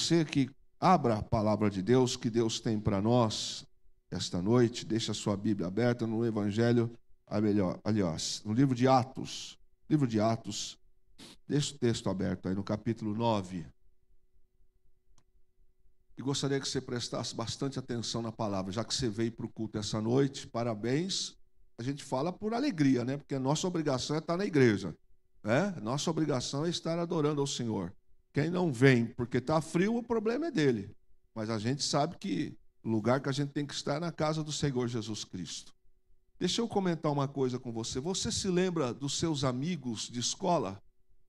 você que abra a palavra de Deus, que Deus tem para nós esta noite. Deixa a sua Bíblia aberta no Evangelho, aliás, no livro de Atos. Livro de Atos, deixa o texto aberto aí no capítulo 9. E gostaria que você prestasse bastante atenção na palavra, já que você veio para o culto essa noite. Parabéns. A gente fala por alegria, né? Porque a nossa obrigação é estar na igreja, né? Nossa obrigação é estar adorando ao Senhor. Quem não vem porque está frio, o problema é dele. Mas a gente sabe que o lugar que a gente tem que estar é na casa do Senhor Jesus Cristo. Deixa eu comentar uma coisa com você. Você se lembra dos seus amigos de escola?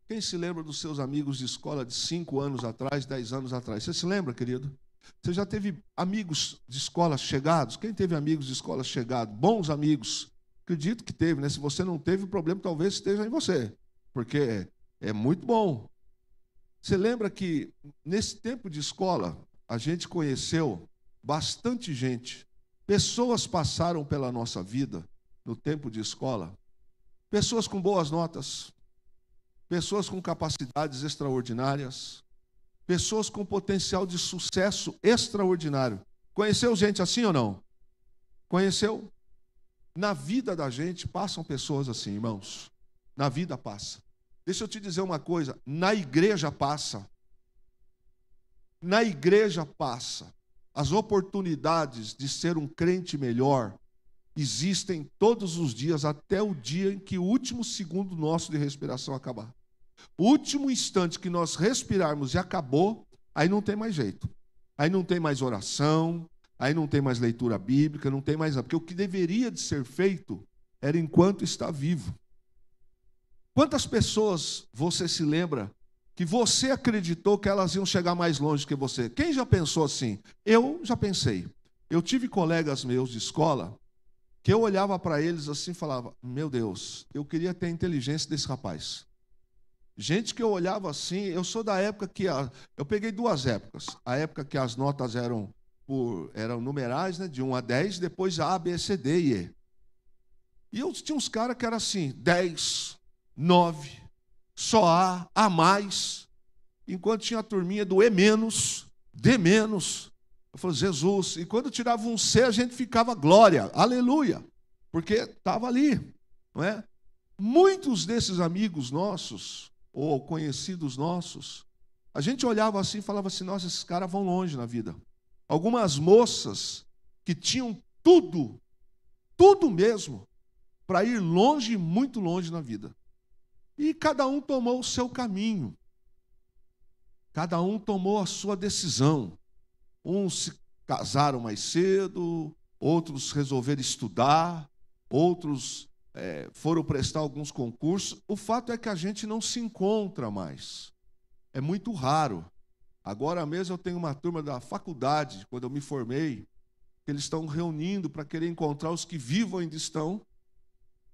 Quem se lembra dos seus amigos de escola de 5 anos atrás, 10 anos atrás? Você se lembra, querido? Você já teve amigos de escola chegados? Quem teve amigos de escola chegados? Bons amigos? Acredito que teve, né? Se você não teve, o problema talvez esteja em você, porque é muito bom. Você lembra que nesse tempo de escola, a gente conheceu bastante gente. Pessoas passaram pela nossa vida no tempo de escola. Pessoas com boas notas. Pessoas com capacidades extraordinárias. Pessoas com potencial de sucesso extraordinário. Conheceu gente assim ou não? Conheceu? Na vida da gente passam pessoas assim, irmãos. Na vida passa. Deixa eu te dizer uma coisa, na igreja passa. Na igreja passa. As oportunidades de ser um crente melhor existem todos os dias, até o dia em que o último segundo nosso de respiração acabar. O último instante que nós respirarmos e acabou, aí não tem mais jeito. Aí não tem mais oração, aí não tem mais leitura bíblica, não tem mais nada. Porque o que deveria de ser feito era enquanto está vivo. Quantas pessoas você se lembra que você acreditou que elas iam chegar mais longe que você? Quem já pensou assim? Eu já pensei. Eu tive colegas meus de escola que eu olhava para eles assim e falava, meu Deus, eu queria ter a inteligência desse rapaz. Gente que eu olhava assim, eu sou da época que... eu peguei 2 épocas. A época que as notas eram numerais, né, de 1 a 10, depois A, B, C, D e E. E eu tinha uns caras que eram assim, 10, 9, só A mais, enquanto tinha a turminha do E menos, D menos. Eu falei, Jesus, e quando tirava um C, a gente ficava glória, aleluia, porque estava ali, não é? Muitos desses amigos nossos, ou conhecidos nossos, a gente olhava assim e falava assim, nossa, esses caras vão longe na vida. Algumas moças que tinham tudo mesmo, para ir longe, muito longe na vida. E cada um tomou o seu caminho. Cada um tomou a sua decisão. Uns se casaram mais cedo, outros resolveram estudar, outros foram prestar alguns concursos. O fato é que a gente não se encontra mais. É muito raro. Agora mesmo eu tenho uma turma da faculdade, quando eu me formei, que eles estão reunindo para querer encontrar os que vivos ainda estão,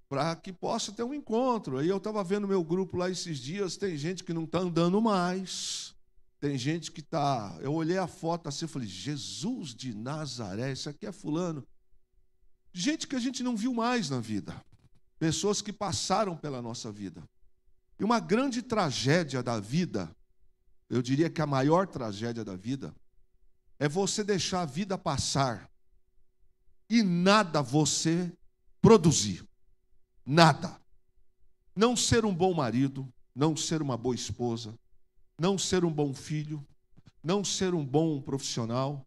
para que possa ter um encontro. Aí eu estava vendo meu grupo lá esses dias, tem gente que não está andando mais, tem gente que está... Eu olhei a foto assim e falei, Jesus de Nazaré, isso aqui é fulano. Gente que a gente não viu mais na vida. Pessoas que passaram pela nossa vida. E uma grande tragédia da vida, eu diria que a maior tragédia da vida, é você deixar a vida passar e nada você produzir. Nada. Não ser um bom marido, não ser uma boa esposa, não ser um bom filho, não ser um bom profissional.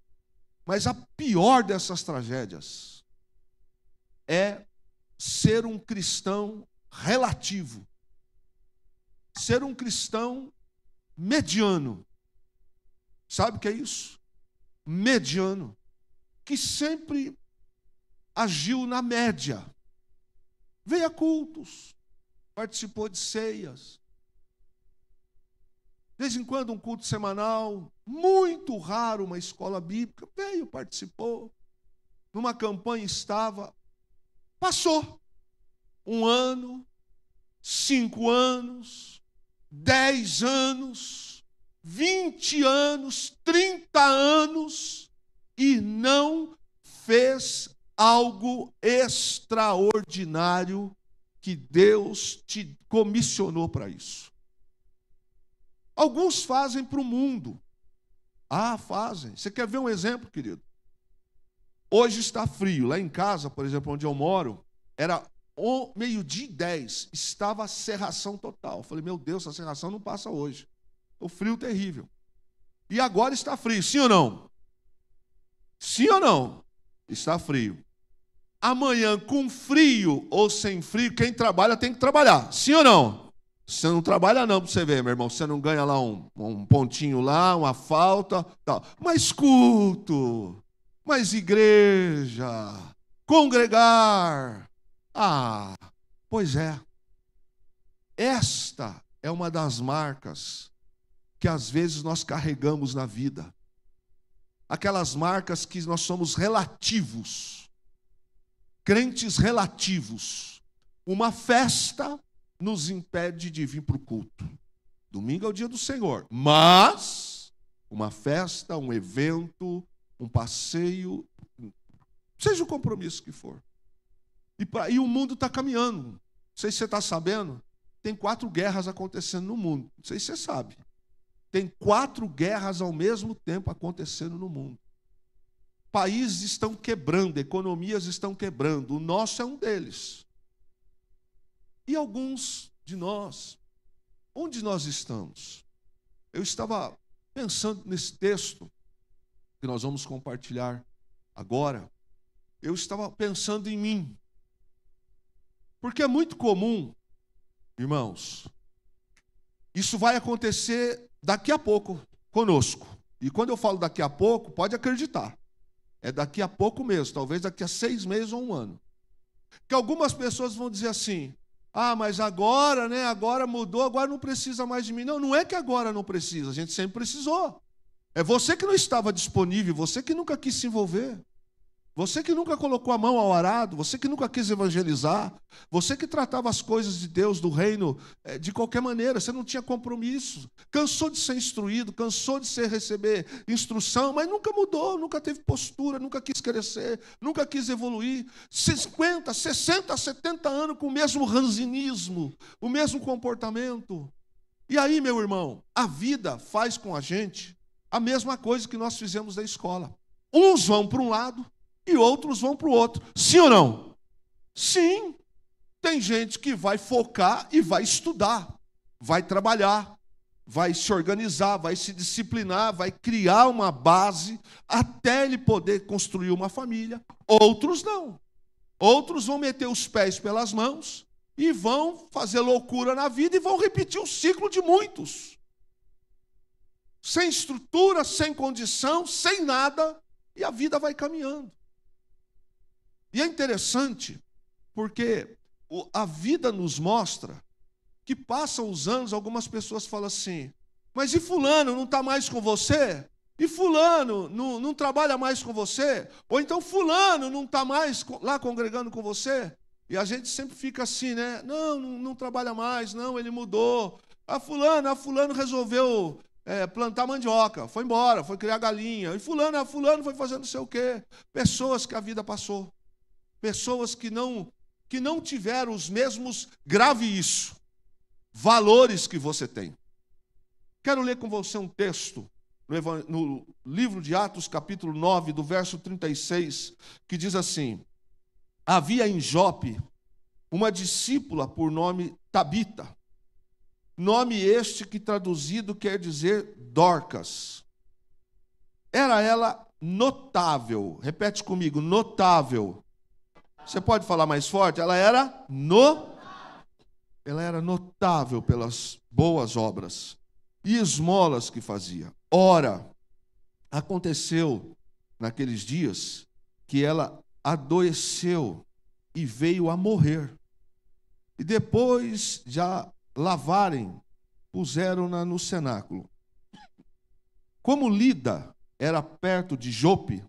Mas a pior dessas tragédias é ser um cristão relativo. Ser um cristão mediano. Sabe o que é isso? Mediano. Que sempre agiu na média. Veio a cultos, participou de ceias. De vez em quando um culto semanal, muito raro uma escola bíblica, veio, participou. Numa campanha estava, passou. 1 ano, 5 anos, 10 anos, 20 anos, 30 anos, e não fez algo extraordinário que Deus te comissionou para isso. Alguns fazem para o mundo, Ah, fazem. Você quer ver um exemplo, querido? Hoje está frio. Lá em casa, por exemplo, onde eu moro, era 12:10, estava a cerração total. Eu falei, meu Deus, essa cerração não passa hoje. O frio terrível. E agora está frio, sim ou não? Sim ou não? Está frio. Amanhã, com frio ou sem frio, quem trabalha tem que trabalhar. Sim ou não? Você não trabalha não, para você ver, meu irmão. Você não ganha lá um pontinho lá, uma falta, tal. Mas culto, mas igreja, congregar. Ah, pois é. Esta é uma das marcas que às vezes nós carregamos na vida. Aquelas marcas que nós somos relativos. Crentes relativos. Uma festa nos impede de vir para o culto. Domingo é o dia do Senhor. Mas uma festa, um evento, um passeio, seja o compromisso que for. E o mundo está caminhando. Não sei se você está sabendo. Tem 4 guerras acontecendo no mundo. Não sei se você sabe. Tem 4 guerras ao mesmo tempo acontecendo no mundo. Países estão quebrando, economias estão quebrando. O nosso é um deles. E alguns de nós, onde nós estamos? Eu estava pensando nesse texto que nós vamos compartilhar agora. Eu estava pensando em mim. Porque é muito comum, irmãos, isso vai acontecer daqui a pouco conosco. E quando eu falo daqui a pouco, pode acreditar. É daqui a pouco mesmo, talvez daqui a 6 meses ou 1 ano. Que algumas pessoas vão dizer assim, ah, mas agora, né? Agora mudou, agora não precisa mais de mim. Não, não é que agora não precisa, a gente sempre precisou. É você que não estava disponível, você que nunca quis se envolver. Você que nunca colocou a mão ao arado, você que nunca quis evangelizar, você que tratava as coisas de Deus, do reino, de qualquer maneira, você não tinha compromisso, cansou de ser instruído, cansou de receber instrução, mas nunca mudou, nunca teve postura, nunca quis crescer, nunca quis evoluir. 50, 60, 70 anos com o mesmo ranzinismo, o mesmo comportamento. E aí, meu irmão, a vida faz com a gente a mesma coisa que nós fizemos na escola. Uns vão para um lado, e outros vão para o outro. Sim ou não? Sim. Tem gente que vai focar e vai estudar, vai trabalhar, vai se organizar, vai se disciplinar, vai criar uma base até ele poder construir uma família. Outros não. Outros vão meter os pés pelas mãos e vão fazer loucura na vida e vão repetir o ciclo de muitos. Sem estrutura, sem condição, sem nada, e a vida vai caminhando. E é interessante, porque a vida nos mostra que passam os anos, algumas pessoas falam assim, mas e fulano não está mais com você? E fulano não trabalha mais com você? Ou então fulano não está mais lá congregando com você? E a gente sempre fica assim, né? Não trabalha mais, não, ele mudou. A fulano resolveu plantar mandioca, foi embora, foi criar galinha. E fulano foi fazendo não sei o quê. Pessoas que a vida passou. Pessoas que não tiveram os mesmos, grave isso, valores que você tem. Quero ler com você um texto no livro de Atos, capítulo 9, do verso 36, que diz assim, havia em Jope uma discípula por nome Tabita, nome este que traduzido quer dizer Dorcas. Era ela notável, repete comigo, notável. Você pode falar mais forte? Ela era notável pelas boas obras e esmolas que fazia. Ora, aconteceu naqueles dias que ela adoeceu e veio a morrer. E depois de a lavarem, puseram-na no cenáculo. Como Lida era perto de Jope,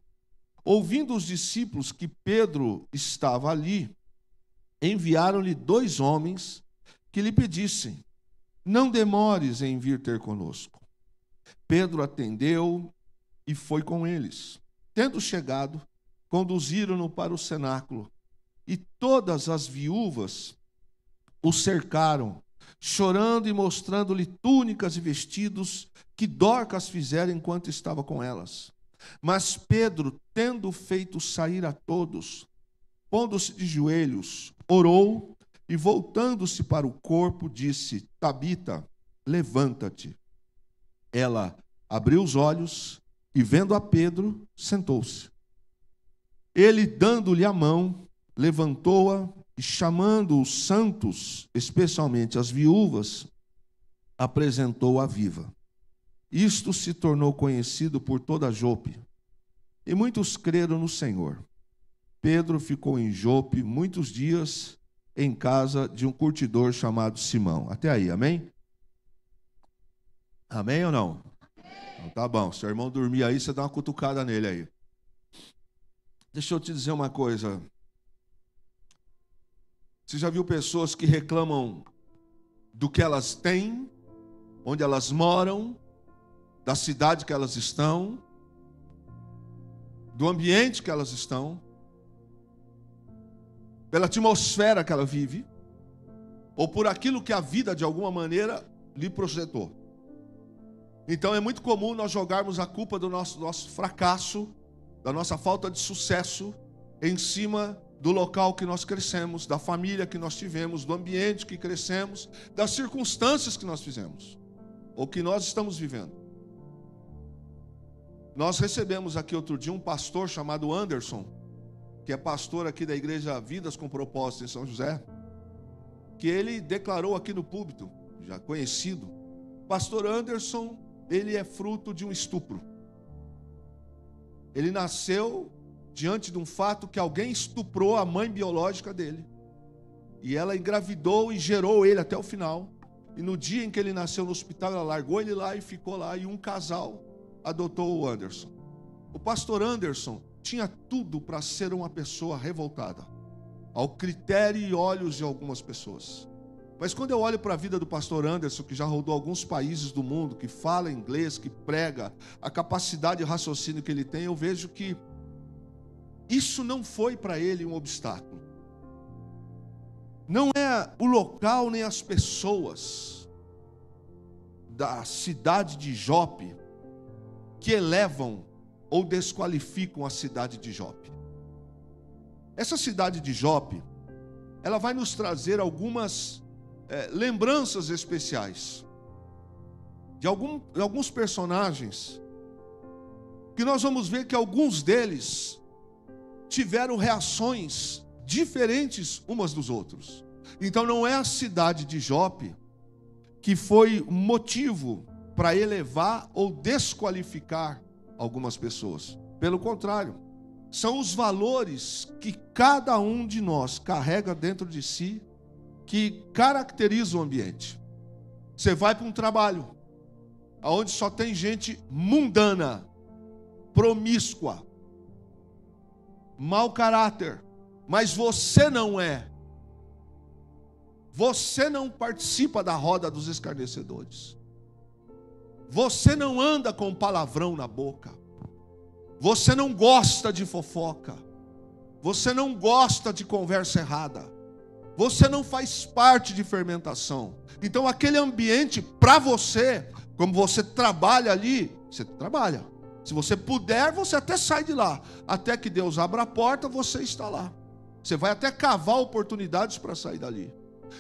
ouvindo os discípulos que Pedro estava ali, enviaram-lhe 2 homens que lhe pedissem, não demores em vir ter conosco. Pedro atendeu e foi com eles. Tendo chegado, conduziram-no para o cenáculo, e todas as viúvas o cercaram, chorando e mostrando-lhe túnicas e vestidos que Dorcas fizera enquanto estava com elas. Mas Pedro, tendo feito sair a todos, pondo-se de joelhos, orou e, voltando-se para o corpo, disse: Tabita, levanta-te. Ela abriu os olhos e, vendo a Pedro, sentou-se. Ele, dando-lhe a mão, levantou-a e, chamando os santos, especialmente as viúvas, apresentou-a viva. Isto se tornou conhecido por toda Jope, e muitos creram no Senhor. Pedro ficou em Jope muitos dias em casa de um curtidor chamado Simão. Até aí, amém? Amém ou não? Então, tá bom, se o irmão dormir aí, você dá uma cutucada nele aí. Deixa eu te dizer uma coisa. Você já viu pessoas que reclamam do que elas têm, onde elas moram, da cidade que elas estão, do ambiente que elas estão, pela atmosfera que ela vive, ou por aquilo que a vida de alguma maneira lhe projetou. Então é muito comum nós jogarmos a culpa do nosso fracasso, da nossa falta de sucesso, em cima do local que nós crescemos, da família que nós tivemos, do ambiente que crescemos, das circunstâncias que nós fizemos, ou que nós estamos vivendo. Nós recebemos aqui outro dia um pastor chamado Anderson, que é pastor aqui da igreja Vidas com Propósito em São José, que ele declarou aqui no púlpito, já conhecido. Pastor Anderson, ele é fruto de um estupro. Ele nasceu diante de um fato que alguém estuprou a mãe biológica dele. E ela engravidou e gerou ele até o final. E no dia em que ele nasceu no hospital, ela largou ele lá e ficou lá. E um casal adotou o Anderson. O pastor Anderson tinha tudo para ser uma pessoa revoltada, ao critério e olhos de algumas pessoas. Mas quando eu olho para a vida do pastor Anderson, que já rodou alguns países do mundo, que fala inglês, que prega, a capacidade de raciocínio que ele tem, eu vejo que isso não foi para ele um obstáculo. Não é o local nem as pessoas da cidade de Jope que elevam ou desqualificam a cidade de Jope. Essa cidade de Jope, ela vai nos trazer algumas lembranças especiais de alguns personagens que nós vamos ver que alguns deles tiveram reações diferentes umas dos outros. Então não é a cidade de Jope que foi motivo para elevar ou desqualificar algumas pessoas. Pelo contrário, são os valores que cada um de nós carrega dentro de si que caracterizam o ambiente. Você vai para um trabalho onde só tem gente mundana, promíscua, mau caráter, mas você não é. Você não participa da roda dos escarnecedores. Você não anda com palavrão na boca. Você não gosta de fofoca. Você não gosta de conversa errada. Você não faz parte de fermentação. Então aquele ambiente para você, como você trabalha ali, você trabalha. Se você puder, você até sai de lá. Até que Deus abra a porta, você está lá. Você vai até cavar oportunidades para sair dali.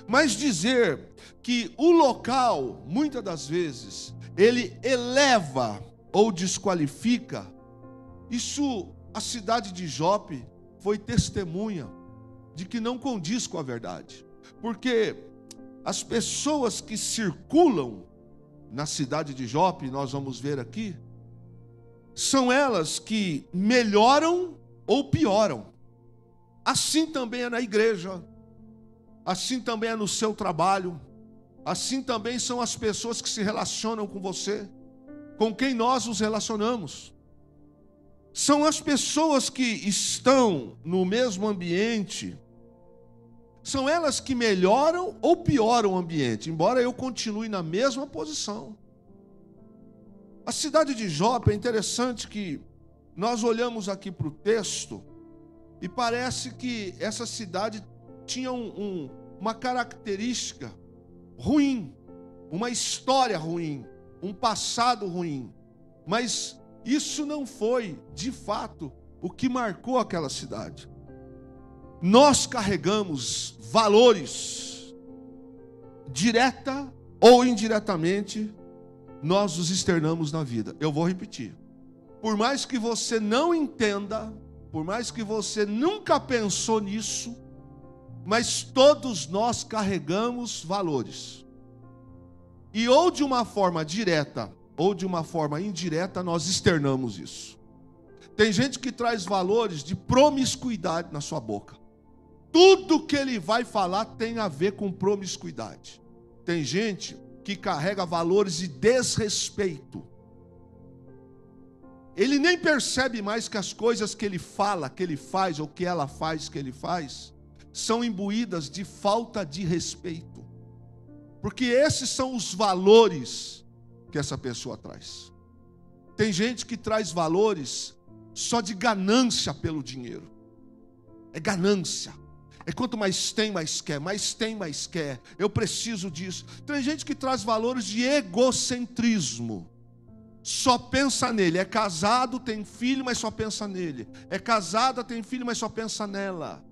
Mas dizer que o local, muitas das vezes, ele eleva ou desqualifica, isso a cidade de Jope foi testemunha de que não condiz com a verdade. Porque as pessoas que circulam na cidade de Jope, nós vamos ver aqui, são elas que melhoram ou pioram. Assim também é na igreja, assim também é no seu trabalho, assim também são as pessoas que se relacionam com você, com quem nós nos relacionamos. São as pessoas que estão no mesmo ambiente, são elas que melhoram ou pioram o ambiente, embora eu continue na mesma posição. A cidade de Jope, é interessante que nós olhamos aqui para o texto e parece que essa cidade tinha uma característica ruim, uma história ruim, um passado ruim. Mas isso não foi, de fato, o que marcou aquela cidade. Nós carregamos valores, direta ou indiretamente, nós os externamos na vida. Eu vou repetir. Por mais que você não entenda, por mais que você nunca pensou nisso, mas todos nós carregamos valores. E ou de uma forma direta, ou de uma forma indireta, nós externamos isso. Tem gente que traz valores de promiscuidade na sua boca. Tudo que ele vai falar tem a ver com promiscuidade. Tem gente que carrega valores de desrespeito. Ele nem percebe mais que as coisas que ele fala, que ele faz, ou que ela faz, que ele faz, são imbuídas de falta de respeito. Porque esses são os valores que essa pessoa traz. Tem gente que traz valores só de ganância pelo dinheiro. É ganância. É quanto mais tem, mais quer. Mais tem, mais quer. Eu preciso disso. Tem gente que traz valores de egocentrismo. Só pensa nele. É casado, tem filho, mas só pensa nele. É casada, tem filho, mas só pensa nela.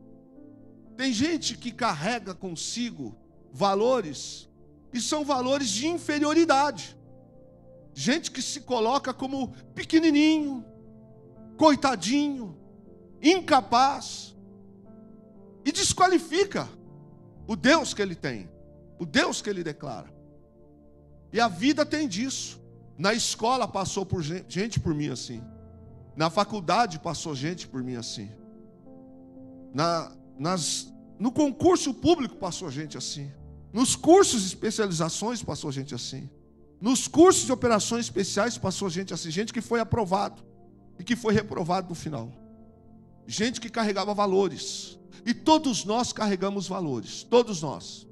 Tem gente que carrega consigo valores, e são valores de inferioridade. Gente que se coloca como pequenininho, coitadinho, incapaz, e desqualifica o Deus que ele tem, o Deus que ele declara. E a vida tem disso. Na escola passou por gente por mim assim. Na faculdade passou gente por mim assim. No concurso público passou gente assim. Nos cursos de especializações passou gente assim. Nos cursos de operações especiais passou gente assim. Gente que foi aprovado e que foi reprovado no final. Gente que carregava valores. E todos nós carregamos valores. Todos nós.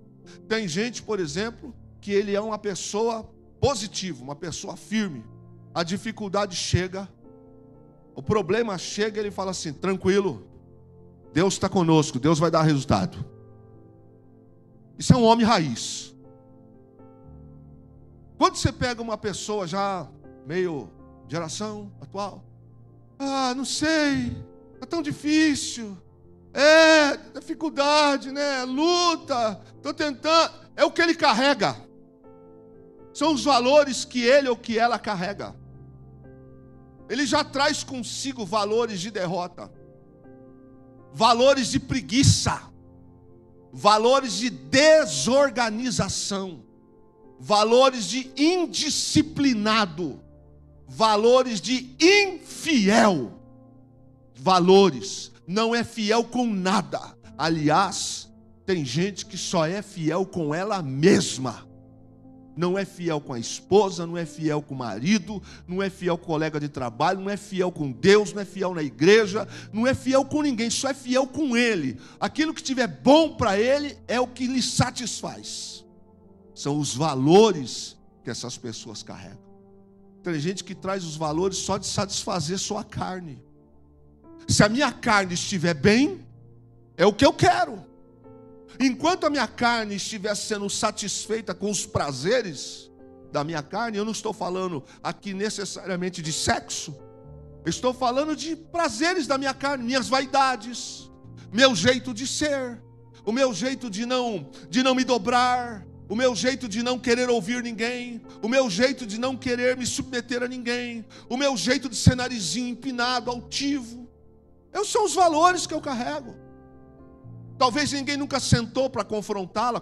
Tem gente, por exemplo, que ele é uma pessoa positiva, uma pessoa firme. A dificuldade chega, o problema chega, ele fala assim: tranquilo, Deus está conosco, Deus vai dar resultado. Isso é um homem raiz. Quando você pega uma pessoa já meio geração atual, não sei, é tão difícil, dificuldade, né? Luta, estou tentando. É o que ele carrega. São os valores que ele ou que ela carrega. Ele já traz consigo valores de derrota, valores de preguiça, valores de desorganização, valores de indisciplinado, valores de infiel. Valores. Não é fiel com nada. Aliás, tem gente que só é fiel com ela mesma. Não é fiel com a esposa, não é fiel com o marido, não é fiel com o colega de trabalho, não é fiel com Deus, não é fiel na igreja, não é fiel com ninguém, só é fiel com Ele. Aquilo que tiver bom para Ele é o que lhe satisfaz. São os valores que essas pessoas carregam. Tem gente que traz os valores só de satisfazer sua carne. Se a minha carne estiver bem, é o que eu quero. Enquanto a minha carne estiver sendo satisfeita com os prazeres da minha carne, eu não estou falando aqui necessariamente de sexo, eu estou falando de prazeres da minha carne, minhas vaidades, meu jeito de ser, o meu jeito de não me dobrar, o meu jeito de não querer ouvir ninguém, o meu jeito de não querer me submeter a ninguém, o meu jeito de ser narizinho empinado, altivo. Esses são os valores que eu carrego. Talvez ninguém nunca sentou para confrontá-la,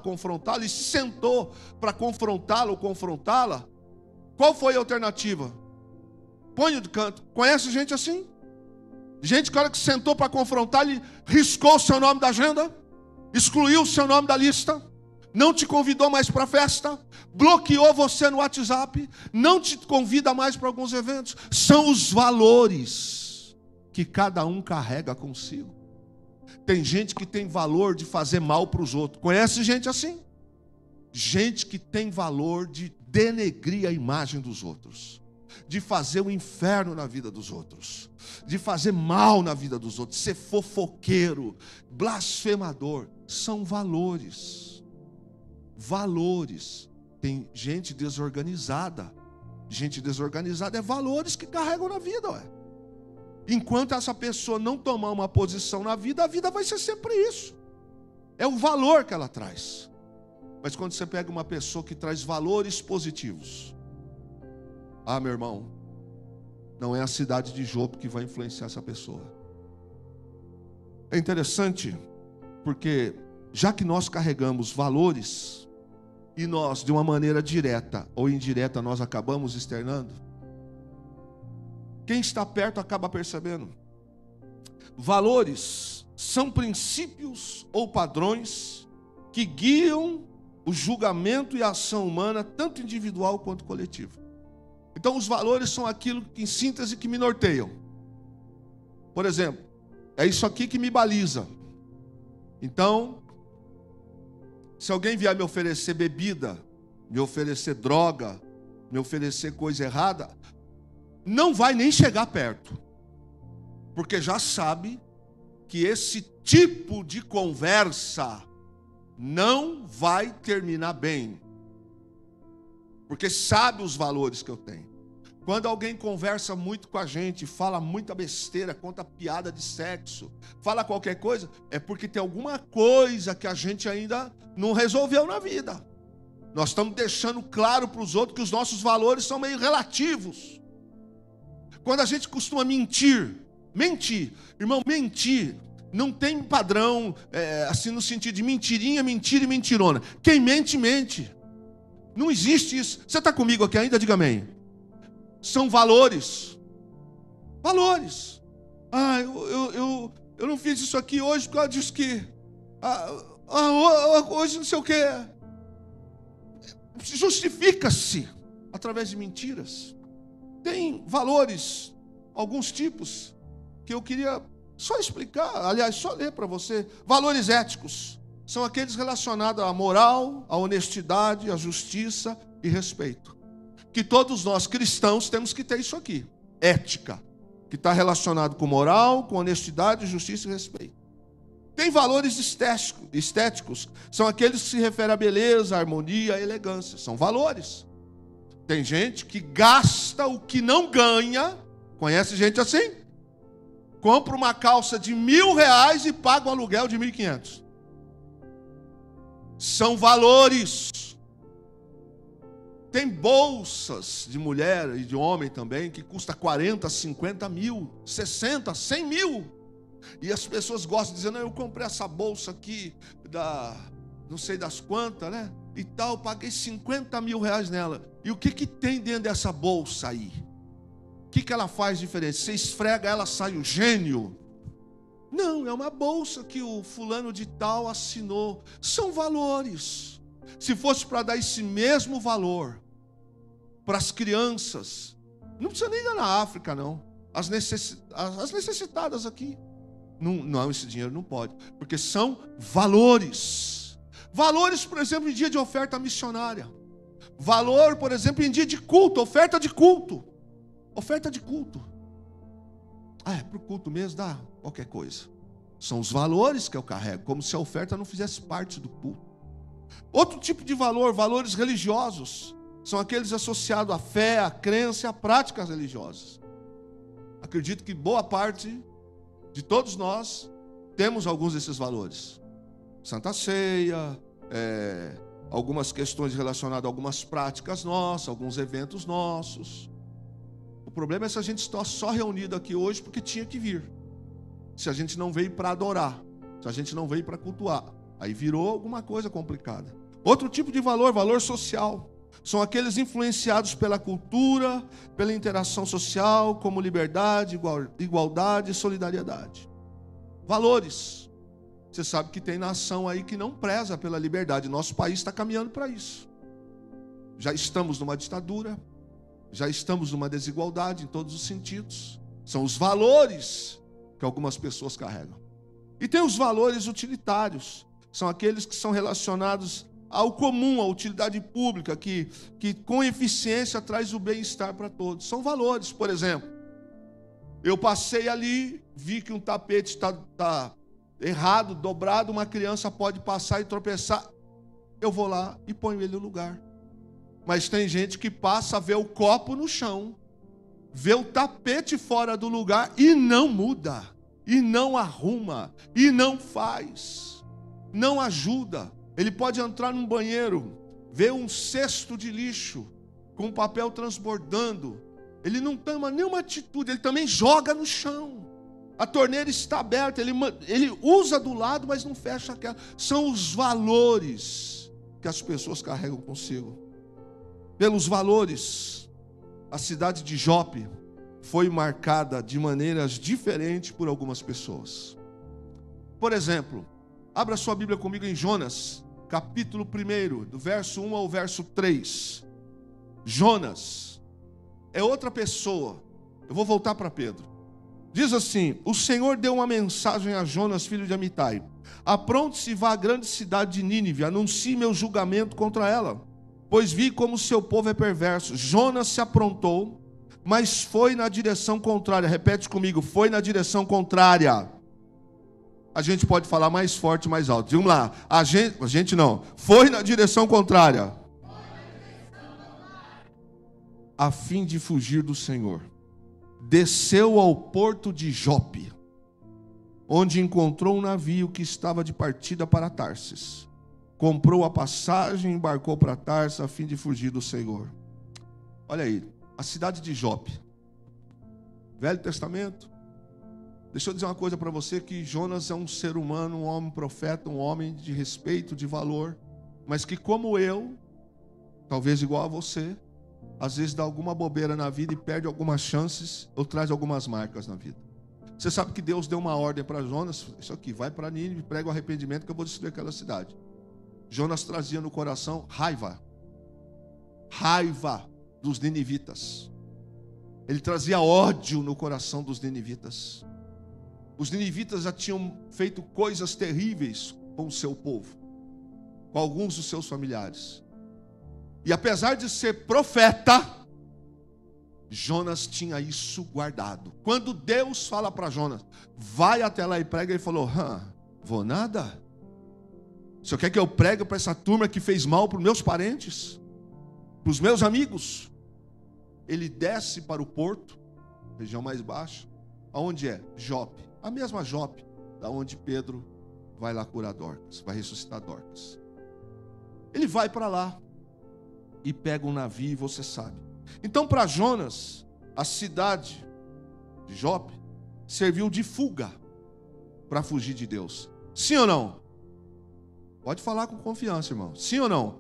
e se sentou para confrontá-lo ou confrontá-la, qual foi a alternativa? Põe de canto. Conhece gente assim? Gente que a hora que sentou para confrontar, ele riscou o seu nome da agenda, excluiu o seu nome da lista, não te convidou mais para a festa, bloqueou você no WhatsApp, não te convida mais para alguns eventos. São os valores que cada um carrega consigo. Tem gente que tem valor de fazer mal para os outros. Conhece gente assim? Gente que tem valor de denegrir a imagem dos outros, de fazer o inferno na vida dos outros, de fazer mal na vida dos outros, ser fofoqueiro, blasfemador. São valores. valores. Tem gente desorganizada. Gente desorganizada é valores que carregam na vida, ué. Enquanto essa pessoa não tomar uma posição na vida, a vida vai ser sempre isso. É o valor que ela traz. Mas quando você pega uma pessoa que traz valores positivos, meu irmão, não é a cidade de Jope que vai influenciar essa pessoa. É interessante, porque já que nós carregamos valores, e nós, de uma maneira direta ou indireta, nós acabamos externando, quem está perto acaba percebendo. Valores são princípios ou padrões que guiam o julgamento e a ação humana, tanto individual quanto coletiva. Então, os valores são aquilo que, em síntese, que me norteiam. Por exemplo, é isso aqui que me baliza. Então, se alguém vier me oferecer bebida, me oferecer droga, me oferecer coisa errada, não vai nem chegar perto, porque já sabe que esse tipo de conversa não vai terminar bem, porque sabe os valores que eu tenho. Quando alguém conversa muito com a gente, fala muita besteira, conta piada de sexo, fala qualquer coisa, é porque tem alguma coisa que a gente ainda não resolveu na vida. Nós estamos deixando claro para os outros que os nossos valores são meio relativos. Quando a gente costuma mentir, irmão, mentir não tem padrão, assim no sentido de mentirinha, mentira e mentirona. Quem mente, mente. Não existe isso. Você está comigo aqui ainda? Diga amém. São valores. Valores. Eu não fiz isso aqui hoje porque ela disse que hoje não sei o quê. Justifica-se através de mentiras. Tem valores, alguns tipos, que eu queria só explicar, aliás, só ler para você. Valores éticos são aqueles relacionados à moral, à honestidade, à justiça e respeito. Que todos nós cristãos temos que ter isso aqui. Ética, que está relacionado com moral, com honestidade, justiça e respeito. Tem valores estéticos, são aqueles que se referem à beleza, à harmonia, à elegância. São valores. Tem gente que gasta o que não ganha. Conhece gente assim? Compra uma calça de R$1.000 e paga um aluguel de 1.500. São valores. Tem bolsas de mulher e de homem também que custa 40, 50 mil, 60, 100 mil. E as pessoas gostam de dizer, não, eu comprei essa bolsa aqui da não sei das quantas, né? E tal, paguei 50 mil reais nela. E o que tem dentro dessa bolsa aí? O que ela faz diferente? Você esfrega ela, sai o gênio? Não, é uma bolsa que o fulano de tal assinou. São valores. Se fosse para dar esse mesmo valor para as crianças, não precisa nem ir na África, não. As necessitadas aqui. Não, esse dinheiro não pode. Porque são valores. Valores, por exemplo, em dia de oferta missionária. Valor, por exemplo, em dia de culto, oferta de culto. Oferta de culto. Para o culto mesmo dá qualquer coisa. São os valores que eu carrego, como se a oferta não fizesse parte do culto. Outro tipo de valor, valores religiosos, são aqueles associados à fé, à crença e a práticas religiosas. Acredito que boa parte de todos nós temos alguns desses valores. Santa Ceia, algumas questões relacionadas a algumas práticas nossas, alguns eventos nossos. O problema é se a gente está só reunido aqui hoje porque tinha que vir. Se a gente não veio para adorar, se a gente não veio para cultuar, aí virou alguma coisa complicada. Outro tipo de valor, valor social, são aqueles influenciados pela cultura, pela interação social, como liberdade, igualdade e solidariedade. Valores. Você sabe que tem nação aí que não preza pela liberdade. Nosso país está caminhando para isso. Já estamos numa ditadura, já estamos numa desigualdade em todos os sentidos. São os valores que algumas pessoas carregam. E tem os valores utilitários. São aqueles que são relacionados ao comum, à utilidade pública, que com eficiência traz o bem-estar para todos. São valores, por exemplo. Eu passei ali, vi que um tapete está errado, dobrado, uma criança pode passar e tropeçar. eu vou lá e ponho ele no lugar. Mas tem gente que passa a ver o copo no chão, vê o tapete fora do lugar e não muda, e não arruma, e não faz, não ajuda. Ele pode entrar num banheiro, ver um cesto de lixo com papel transbordando, ele não toma nenhuma atitude, ele também joga no chão. A torneira está aberta, ele usa do lado, mas não fecha aquela. São os valores que as pessoas carregam consigo. Pelos valores, a cidade de Jope foi marcada de maneiras diferentes por algumas pessoas. Por exemplo, abra sua Bíblia comigo em Jonas, capítulo 1, do verso 1 ao verso 3. Jonas é outra pessoa. Eu vou voltar para Pedro. Diz assim: o Senhor deu uma mensagem a Jonas, filho de Amitai: apronte-se e vá à grande cidade de Nínive, anuncie meu julgamento contra ela, pois vi como o seu povo é perverso. Jonas se aprontou, mas foi na direção contrária. Repete comigo: foi na direção contrária. A gente pode falar mais forte, mais alto. Vamos lá. A gente não. Foi na direção contrária, a fim de fugir do Senhor. Desceu ao porto de Jope, onde encontrou um navio que estava de partida para Tarsis. Comprou a passagem e embarcou para Tarsis a fim de fugir do Senhor. Olha aí, a cidade de Jope. Velho Testamento. Deixa eu dizer uma coisa para você, que Jonas é um ser humano, um homem profeta, um homem de respeito, de valor, mas que, como eu, talvez igual a você, às vezes dá alguma bobeira na vida e perde algumas chances ou traz algumas marcas na vida. Você sabe que Deus deu uma ordem para Jonas: isso aqui, vai para Nínive, prega o arrependimento que eu vou destruir aquela cidade. Jonas trazia no coração raiva dos ninivitas. Ele trazia ódio no coração dos ninivitas. Os ninivitas já tinham feito coisas terríveis com o seu povo, com alguns dos seus familiares. E apesar de ser profeta, Jonas tinha isso guardado. Quando Deus fala para Jonas: vai até lá e prega, ele falou: vou nada. O senhor quer que eu pregue para essa turma que fez mal para os meus parentes, para os meus amigos? Ele desce para o porto, região mais baixa. Aonde é? Jope. A mesma Jope, da onde Pedro vai lá curar Dorcas, vai ressuscitar Dorcas. Ele vai para lá e pega um navio, e você sabe. Então, para Jonas, a cidade de Jope serviu de fuga para fugir de Deus. Sim ou não? Pode falar com confiança, irmão. Sim ou não?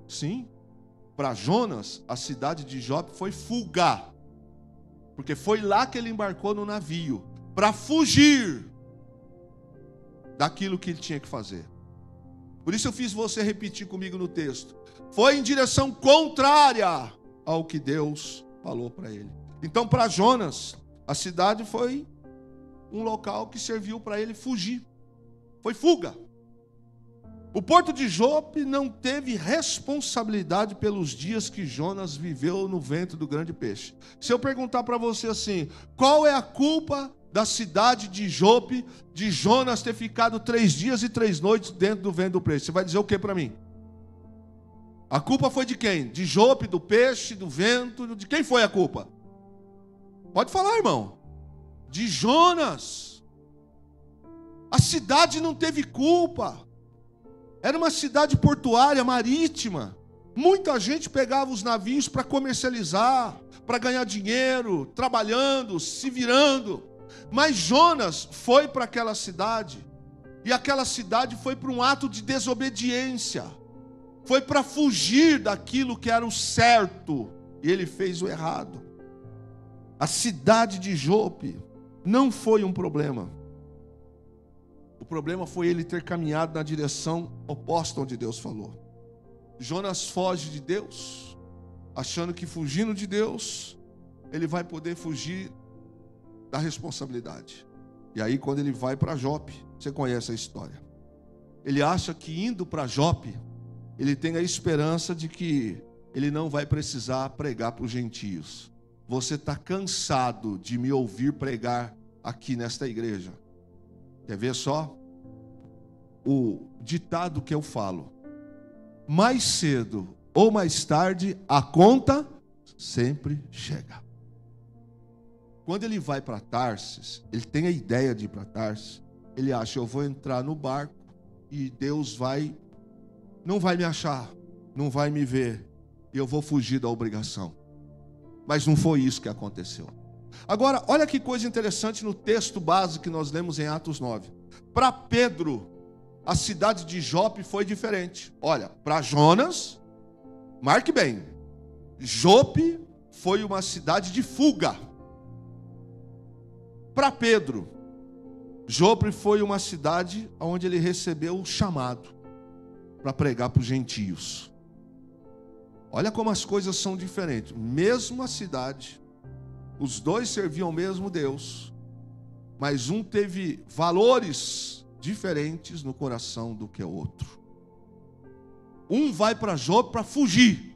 Sim. Para Jonas, a cidade de Jope foi fuga, porque foi lá que ele embarcou no navio, para fugir daquilo que ele tinha que fazer. Por isso eu fiz você repetir comigo no texto. Foi em direção contrária ao que Deus falou para ele. Então, para Jonas, a cidade foi um local que serviu para ele fugir. Foi fuga. O porto de Jope não teve responsabilidade pelos dias que Jonas viveu no ventre do grande peixe. Se eu perguntar para você assim: qual é a culpa da cidade de Jope, de Jonas ter ficado 3 dias e 3 noites dentro do ventre do peixe? Você vai dizer o que para mim? A culpa foi de quem? De Jope, do peixe, do vento? De quem foi a culpa? Pode falar, irmão. De Jonas. A cidade não teve culpa. Era uma cidade portuária, marítima. Muita gente pegava os navios para comercializar, para ganhar dinheiro, trabalhando, se virando. Mas Jonas foi para aquela cidade, e aquela cidade foi para um ato de desobediência. Foi para fugir daquilo que era o certo, e ele fez o errado. A cidade de Jope não foi um problema. O problema foi ele ter caminhado na direção oposta onde Deus falou. Jonas foge de Deus, achando que fugindo de Deus, ele vai poder fugir da responsabilidade. E aí, quando ele vai para Jope, você conhece a história. Ele acha que indo para Jope, ele tem a esperança de que ele não vai precisar pregar para os gentios. Você está cansado de me ouvir pregar aqui nesta igreja? Quer ver só? O ditado que eu falo: mais cedo ou mais tarde, a conta sempre chega. Quando ele vai para Tarsis, ele tem a ideia de ir para Tarsis, ele acha, eu vou entrar no barco e Deus não vai me achar, não vai me ver, e eu vou fugir da obrigação. Mas não foi isso que aconteceu. Agora, olha que coisa interessante no texto base que nós lemos em Atos 9. Para Pedro, a cidade de Jope foi diferente. Olha, para Jonas, marque bem, Jope foi uma cidade de fuga. Para Pedro, Jope foi uma cidade onde ele recebeu o chamado para pregar para os gentios. Olha como as coisas são diferentes. Mesma cidade, os dois serviam ao mesmo Deus, mas um teve valores diferentes no coração do que o outro. Um vai para Jope para fugir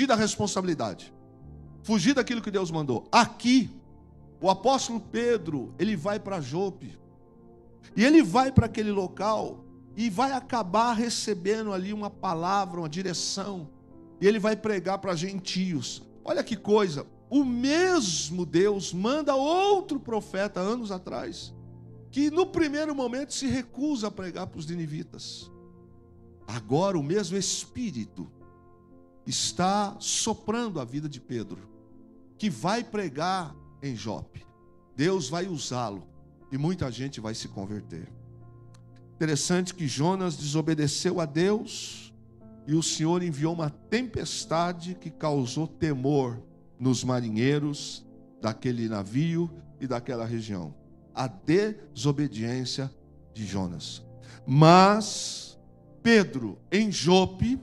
da responsabilidade, fugir daquilo que Deus mandou. Aqui, o apóstolo Pedro, ele vai para Jope, e ele vai para aquele local, e vai acabar recebendo ali uma palavra, uma direção, e ele vai pregar para gentios. Olha que coisa, o mesmo Deus manda outro profeta anos atrás, que no primeiro momento se recusa a pregar para os ninivitas. Agora o mesmo Espírito está soprando a vida de Pedro, que vai pregar em Jope. Deus vai usá-lo e muita gente vai se converter. Interessante que Jonas desobedeceu a Deus e o Senhor enviou uma tempestade que causou temor nos marinheiros daquele navio e daquela região. A desobediência de Jonas. Mas Pedro, em Jope,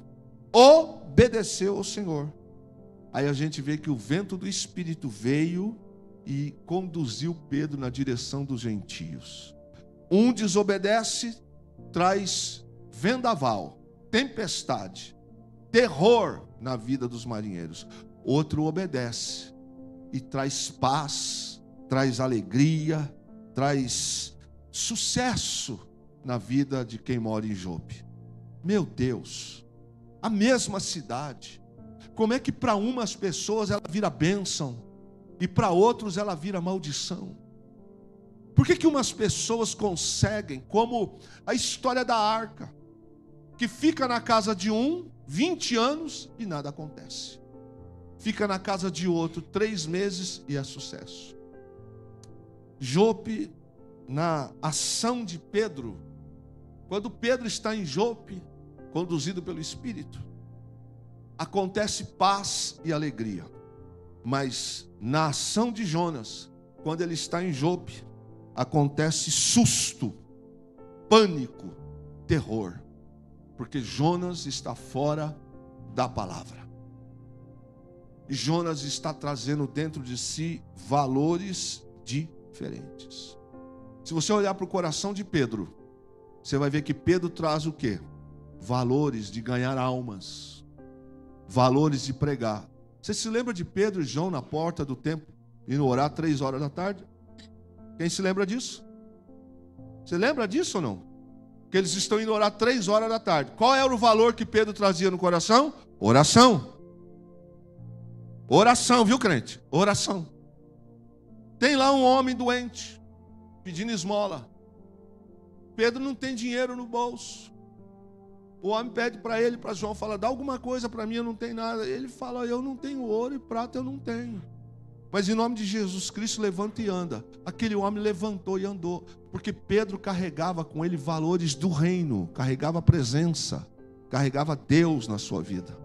obedeceu ao Senhor. Aí a gente vê que o vento do Espírito veio e conduziu Pedro na direção dos gentios. Um desobedece, traz vendaval, tempestade, terror na vida dos marinheiros. Outro obedece e traz paz, traz alegria, traz sucesso na vida de quem mora em Jope. Meu Deus, a mesma cidade, como é que para umas pessoas ela vira bênção e para outros ela vira maldição? Por que umas pessoas conseguem, como a história da arca, que fica na casa de um 20 anos e nada acontece, fica na casa de outro 3 meses e é sucesso? Jope, na ação de Pedro, quando Pedro está em Jope, conduzido pelo Espírito, acontece paz e alegria. Mas na ação de Jonas, quando ele está em Jope, acontece susto, pânico, terror, porque Jonas está fora da palavra. E Jonas está trazendo dentro de si valores diferentes. Se você olhar para o coração de Pedro, você vai ver que Pedro traz o quê? Valores de ganhar almas, valores de pregar. Você se lembra de Pedro e João na porta do templo, indo orar 3 horas da tarde? Quem se lembra disso? Você lembra disso ou não? Que eles estão indo orar 3 horas da tarde. Qual era o valor que Pedro trazia no coração? Oração. Oração, viu, crente? Oração. Tem lá um homem doente, pedindo esmola. Pedro não tem dinheiro no bolso. O homem pede para ele, para João, fala, dá alguma coisa para mim, eu não tenho nada. Ele fala, eu não tenho ouro e prata, eu não tenho. Mas em nome de Jesus Cristo, levanta e anda. Aquele homem levantou e andou, porque Pedro carregava com ele valores do reino, carregava presença, carregava Deus na sua vida.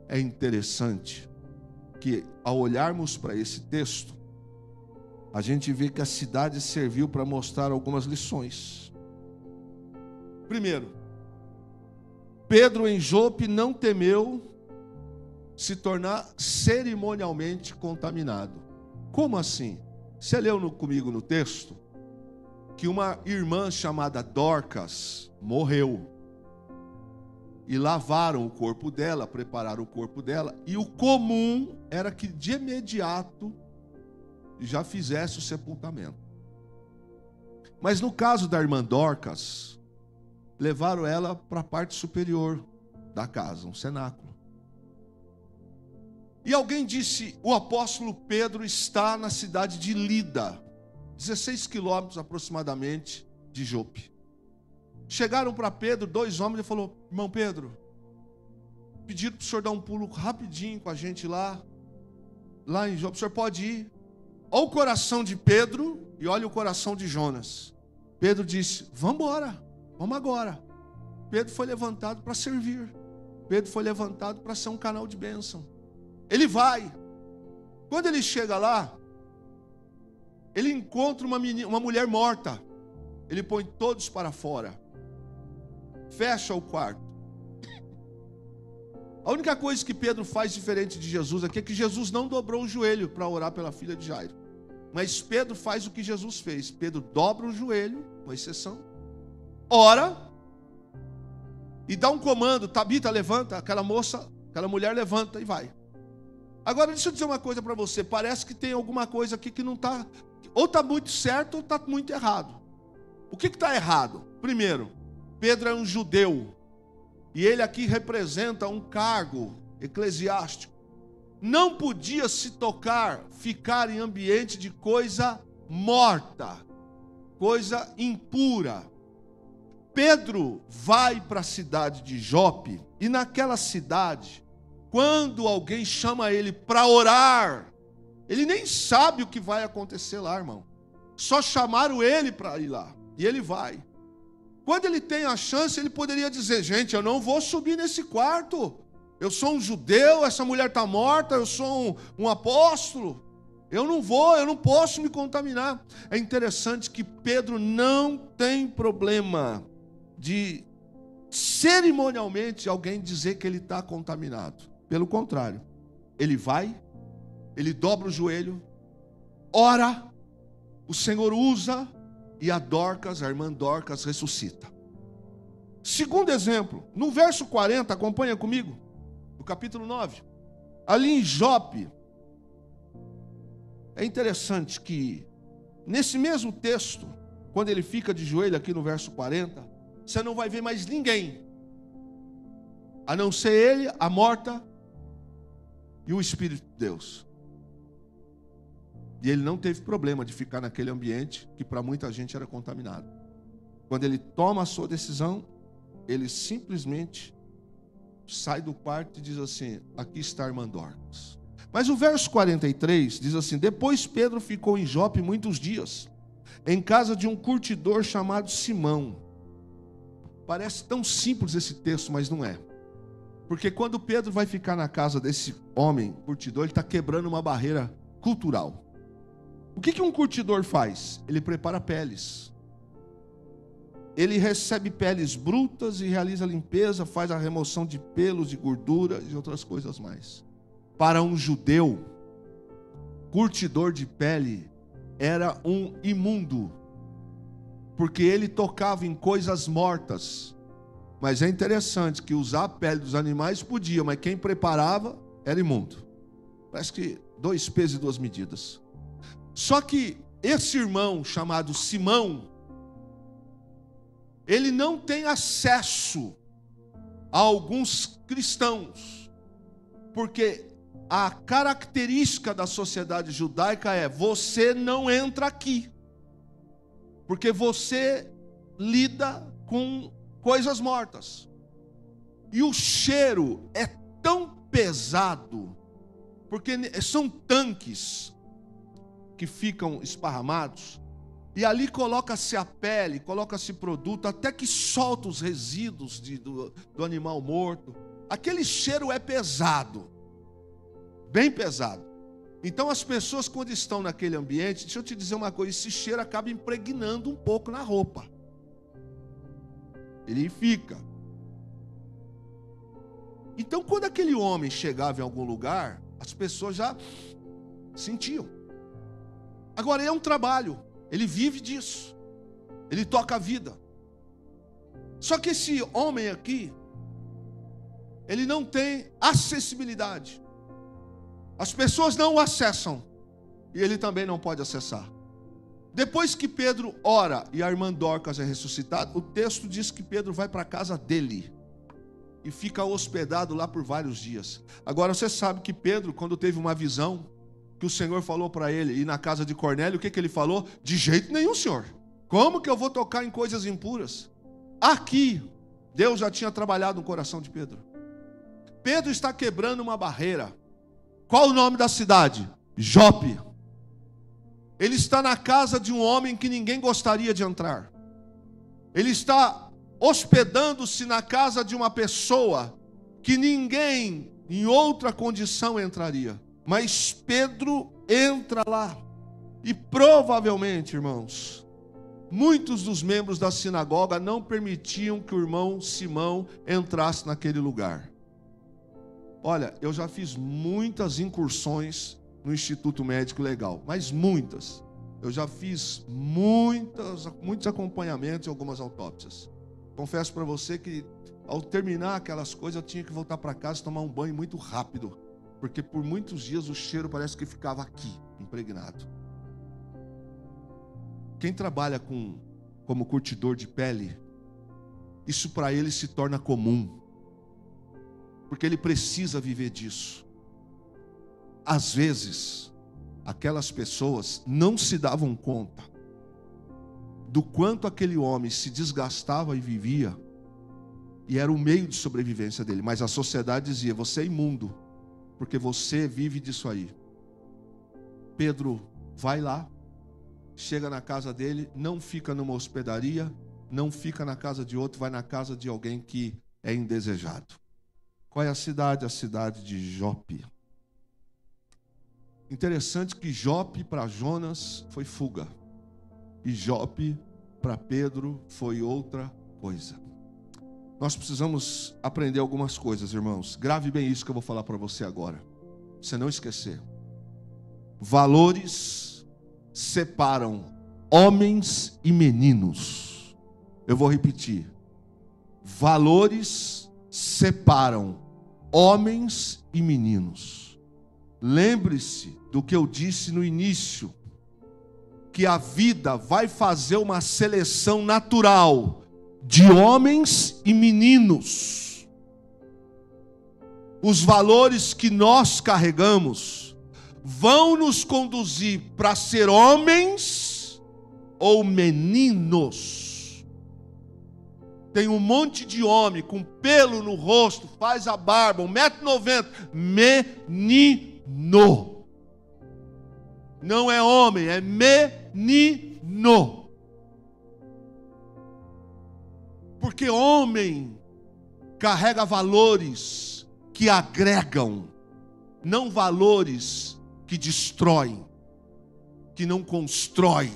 É interessante que, ao olharmos para esse texto, a gente vê que a cidade serviu para mostrar algumas lições. Primeiro, Pedro em Jope não temeu se tornar cerimonialmente contaminado. Como assim? Você leu comigo no texto que uma irmã chamada Dorcas morreu. E lavaram o corpo dela, prepararam o corpo dela. E o comum era que de imediato já fizesse o sepultamento. Mas no caso da irmã Dorcas, levaram ela para a parte superior da casa, um cenáculo. E alguém disse, o apóstolo Pedro está na cidade de Lida, 16 quilômetros aproximadamente de Jope. Chegaram para Pedro, 2 homens, e falou, irmão Pedro, pediram para o senhor dar um pulo rapidinho com a gente lá em Jope, o senhor pode ir? Olha o coração de Pedro e olha o coração de Jonas. Pedro disse, vamos embora, vamos agora. Pedro foi levantado para servir. Pedro foi levantado para ser um canal de bênção. Ele vai. Quando ele chega lá, ele encontra uma mulher morta. Ele põe todos para fora. Fecha o quarto. A única coisa que Pedro faz diferente de Jesus aqui é que Jesus não dobrou o joelho para orar pela filha de Jairo. Mas Pedro faz o que Jesus fez. Pedro dobra o joelho, com exceção, ora e dá um comando. Tabita, levanta. Aquela mulher levanta e vai. Agora, deixa eu dizer uma coisa para você. Parece que tem alguma coisa aqui que não está... Ou está muito certo ou está muito errado. O que está errado? Primeiro, Pedro é um judeu. E ele aqui representa um cargo eclesiástico. Não podia se ficar em ambiente de coisa morta, coisa impura. Pedro vai para a cidade de Jope, e naquela cidade, quando alguém chama ele para orar, ele nem sabe o que vai acontecer lá, irmão. Só chamaram ele para ir lá, e ele vai. Quando ele tem a chance, ele poderia dizer, gente, eu não vou subir nesse quarto. Eu sou um judeu, essa mulher está morta, eu sou um apóstolo. Eu não posso me contaminar. É interessante que Pedro não tem problema de cerimonialmente alguém dizer que ele está contaminado. Pelo contrário, ele vai, ele dobra o joelho, ora, o Senhor usa e a irmã Dorcas ressuscita. Segundo exemplo, no verso 40, acompanha comigo, no capítulo 9, ali em Jope, é interessante que nesse mesmo texto, quando ele fica de joelho aqui no verso 40, você não vai ver mais ninguém, a não ser ele, a morta e o Espírito de Deus. E ele não teve problema de ficar naquele ambiente que para muita gente era contaminado. Quando ele toma a sua decisão, ele simplesmente sai do quarto e diz assim, aqui está a irmã Dorcas. Mas o verso 43 diz assim, depois Pedro ficou em Jope muitos dias, em casa de um curtidor chamado Simão. Parece tão simples esse texto, mas não é. Porque quando Pedro vai ficar na casa desse homem curtidor, ele está quebrando uma barreira cultural. O que um curtidor faz? Ele prepara peles. Ele recebe peles brutas e realiza a limpeza, faz a remoção de pelos, de gordura e outras coisas mais. Para um judeu, curtidor de pele era um imundo, porque ele tocava em coisas mortas. Mas é interessante que usar a pele dos animais podia, mas quem preparava era imundo. Parece que 2 pesos e 2 medidas. Só que esse irmão chamado Simão, ele não tem acesso a alguns cristãos, porque a característica da sociedade judaica é, você não entra aqui, porque você lida com coisas mortas. E o cheiro é tão pesado, porque são tanques que ficam esparramados, e ali coloca-se a pele, coloca-se produto, até que solta os resíduos do animal morto. Aquele cheiro é pesado, bem pesado. Então as pessoas, quando estão naquele ambiente, deixa eu te dizer uma coisa, esse cheiro acaba impregnando um pouco na roupa. Ele fica. Então quando aquele homem chegava em algum lugar, as pessoas já sentiam. Agora é um trabalho, ele vive disso, ele toca a vida. Só que esse homem aqui, ele não tem acessibilidade. As pessoas não o acessam, e ele também não pode acessar. Depois que Pedro ora e a irmã Dorcas é ressuscitada, o texto diz que Pedro vai para a casa dele e fica hospedado lá por vários dias. Agora você sabe que Pedro, quando teve uma visão, que o Senhor falou para ele ir na casa de Cornélio, o que ele falou? De jeito nenhum, Senhor. Como que eu vou tocar em coisas impuras? Aqui, Deus já tinha trabalhado no coração de Pedro. Pedro está quebrando uma barreira. Qual o nome da cidade? Jope. Ele está na casa de um homem que ninguém gostaria de entrar. Ele está hospedando-se na casa de uma pessoa que ninguém em outra condição entraria. Mas Pedro entra lá. E provavelmente, irmãos, muitos dos membros da sinagoga não permitiam que o irmão Simão entrasse naquele lugar. Olha, eu já fiz muitas incursões no Instituto Médico Legal, mas muitas. Eu já fiz muitos acompanhamentos e algumas autópsias. Confesso para você que ao terminar aquelas coisas eu tinha que voltar para casa e tomar um banho muito rápido, porque por muitos dias o cheiro parece que ficava aqui, impregnado. Quem trabalha como curtidor de pele, isso para ele se torna comum, porque ele precisa viver disso. Às vezes, aquelas pessoas não se davam conta do quanto aquele homem se desgastava e vivia, e era o meio de sobrevivência dele, mas a sociedade dizia: você é imundo, porque você vive disso aí. Pedro vai lá, chega na casa dele, não fica numa hospedaria, não fica na casa de outro, vai na casa de alguém que é indesejado. Qual é a cidade? A cidade de Jope. Interessante que Jope para Jonas foi fuga, e Jope para Pedro foi outra coisa. Nós precisamos aprender algumas coisas, irmãos. Grave bem isso que eu vou falar para você agora, pra você não esquecer. Valores separam homens e meninos. Eu vou repetir. Valores separam homens e meninos. Lembre-se do que eu disse no início, que a vida vai fazer uma seleção natural de homens e meninos. Os valores que nós carregamos vão nos conduzir para ser homens ou meninos. Tem um monte de homem com pelo no rosto, faz a barba, 1,90 m, menino. Não é homem, é menino. Porque homem carrega valores que agregam, não valores que destroem, que não constroem.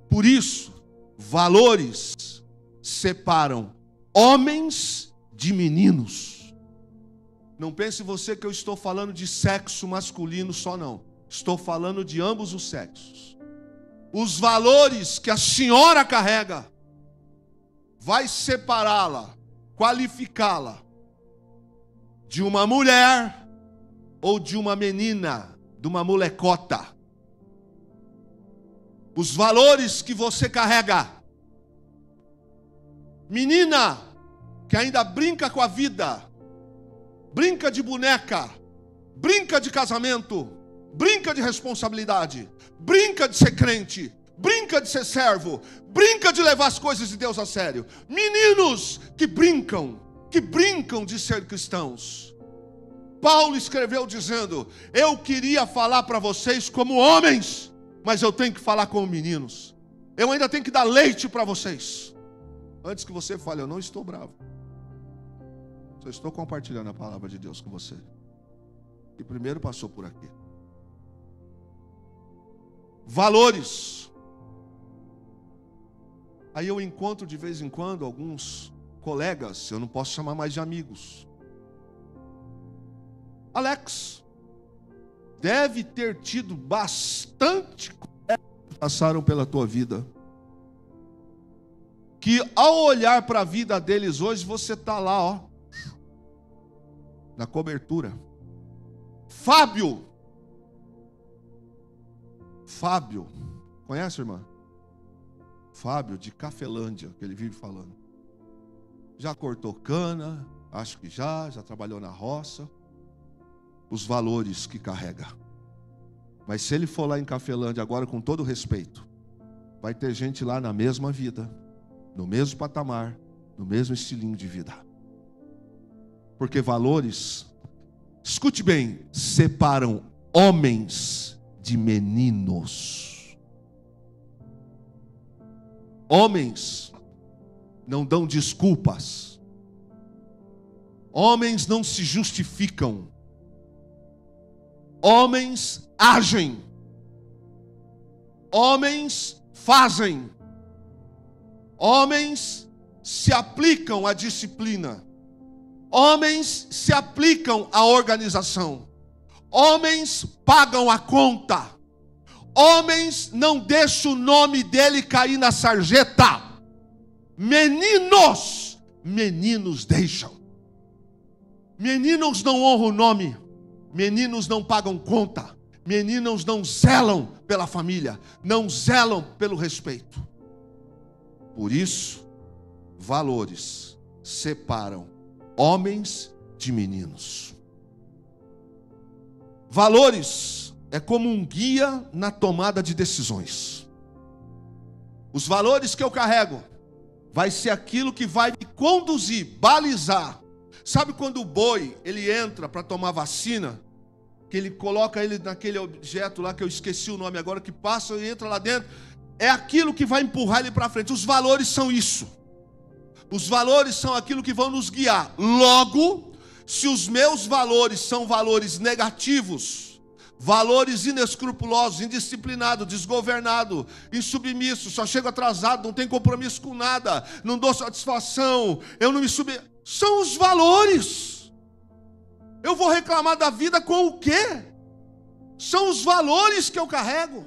Por isso, valores separam homens de meninos. Não pense você que eu estou falando de sexo masculino só, não. Estou falando de ambos os sexos. Os valores que a senhora carrega vai separá-la, qualificá-la de uma mulher ou de uma menina, de uma molecota. Os valores que você carrega. Menina que ainda brinca com a vida, brinca de boneca, brinca de casamento, brinca de responsabilidade, brinca de ser crente, brinca de ser servo, brinca de levar as coisas de Deus a sério. Meninos que brincam de ser cristãos. Paulo escreveu dizendo: eu queria falar para vocês como homens, mas eu tenho que falar como meninos. Eu ainda tenho que dar leite para vocês. Antes que você fale, eu não estou bravo. Só estou compartilhando a palavra de Deus com você. E primeiro passou por aqui. Valores. Aí eu encontro de vez em quando alguns colegas, eu não posso chamar mais de amigos. Alex, deve ter tido bastante colegas que passaram pela tua vida, que ao olhar para a vida deles hoje, você está lá, ó, na cobertura. Fábio, Conhece, irmã? Fábio, de Cafelândia, que ele vive falando. Já cortou cana, acho que já trabalhou na roça. Os valores que carrega. Mas se ele for lá em Cafelândia agora, com todo respeito, vai ter gente lá na mesma vida, no mesmo patamar, no mesmo estilinho de vida. Porque valores, escute bem, separam homens de meninos. Homens não dão desculpas. Homens não se justificam. Homens agem. Homens fazem. Homens se aplicam à disciplina. Homens se aplicam à organização. Homens pagam a conta. Homens não deixam o nome dele cair na sarjeta. Meninos deixam. Meninos não honram o nome. Meninos não pagam conta. Meninos não zelam pela família. Não zelam pelo respeito. Por isso, valores separam homens de meninos. Valores é como um guia na tomada de decisões. Os valores que eu carrego vai ser aquilo que vai me conduzir, balizar. Sabe quando o boi, ele entra para tomar vacina, que ele coloca ele naquele objeto lá, que eu esqueci o nome agora, que passa e entra lá dentro, é aquilo que vai empurrar ele para frente. Os valores são isso. Os valores são aquilo que vão nos guiar. Logo, se os meus valores são valores negativos, valores inescrupulosos, indisciplinados, desgovernados, insubmissos, só chego atrasado, não tenho compromisso com nada, não dou satisfação, eu não me são os valores. Eu vou reclamar da vida com o quê? São os valores que eu carrego.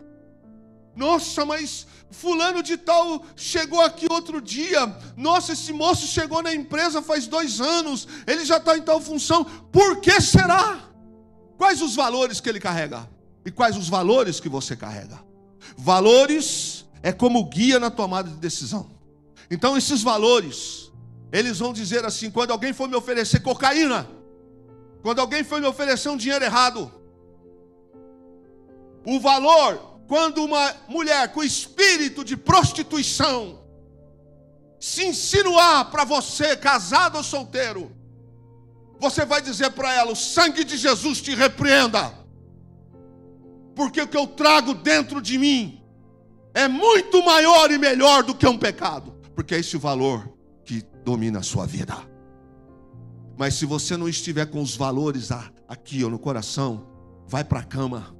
Nossa, mas fulano de tal chegou aqui outro dia. Nossa, esse moço chegou na empresa faz 2 anos. Ele já está em tal função. Por que será? Quais os valores que ele carrega? E quais os valores que você carrega? Valores é como guia na tomada de decisão. Então esses valores, eles vão dizer assim, quando alguém for me oferecer cocaína, quando alguém for me oferecer um dinheiro errado, o valor, quando uma mulher com espírito de prostituição se insinuar para você, casado ou solteiro, você vai dizer para ela, o sangue de Jesus te repreenda, porque o que eu trago dentro de mim é muito maior e melhor do que um pecado, porque é esse o valor que domina a sua vida. Mas se você não estiver com os valores aqui ou no coração, vai para a cama,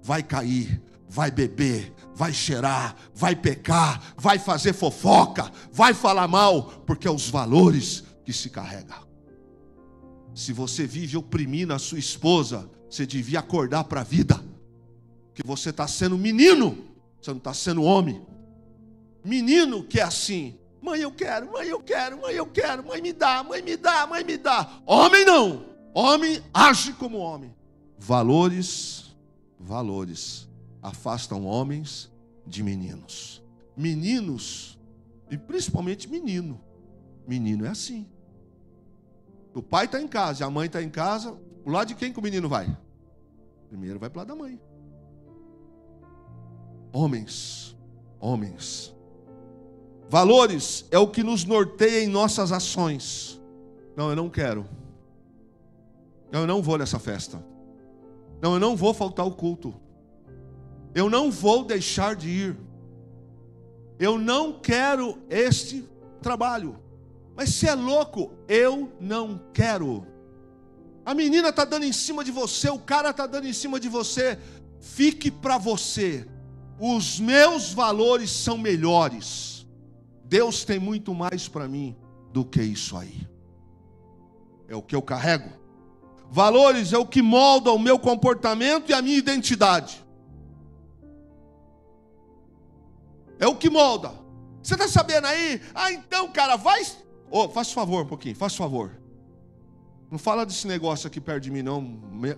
vai cair, vai beber, vai cheirar, vai pecar, vai fazer fofoca, vai falar mal, porque é os valores que se carrega. Se você vive oprimindo a sua esposa, você devia acordar para a vida, que você está sendo menino, você não está sendo homem. Menino que é assim, mãe eu quero, mãe eu quero, mãe eu quero, mãe me dá, mãe me dá, mãe me dá. Homem não, homem age como homem. Valores afastam homens de meninos. Meninos, e principalmente menino é assim. O pai está em casa, a mãe está em casa, o lado de quem que o menino vai? Primeiro vai para o lado da mãe. Homens. Valores é o que nos norteia em nossas ações. Não, eu não quero. Não, eu não vou nessa festa. Não, eu não vou faltar ao culto. Eu não vou deixar de ir. Eu não quero este trabalho. Mas se é louco, eu não quero. A menina está dando em cima de você, o cara está dando em cima de você. Fique para você. Os meus valores são melhores. Deus tem muito mais para mim do que isso aí. É o que eu carrego. Valores é o que molda o meu comportamento e a minha identidade. É o que molda. Você está sabendo aí? Então, cara, vai... Faça favor um pouquinho, faça favor. Não fala desse negócio aqui perto de mim, não.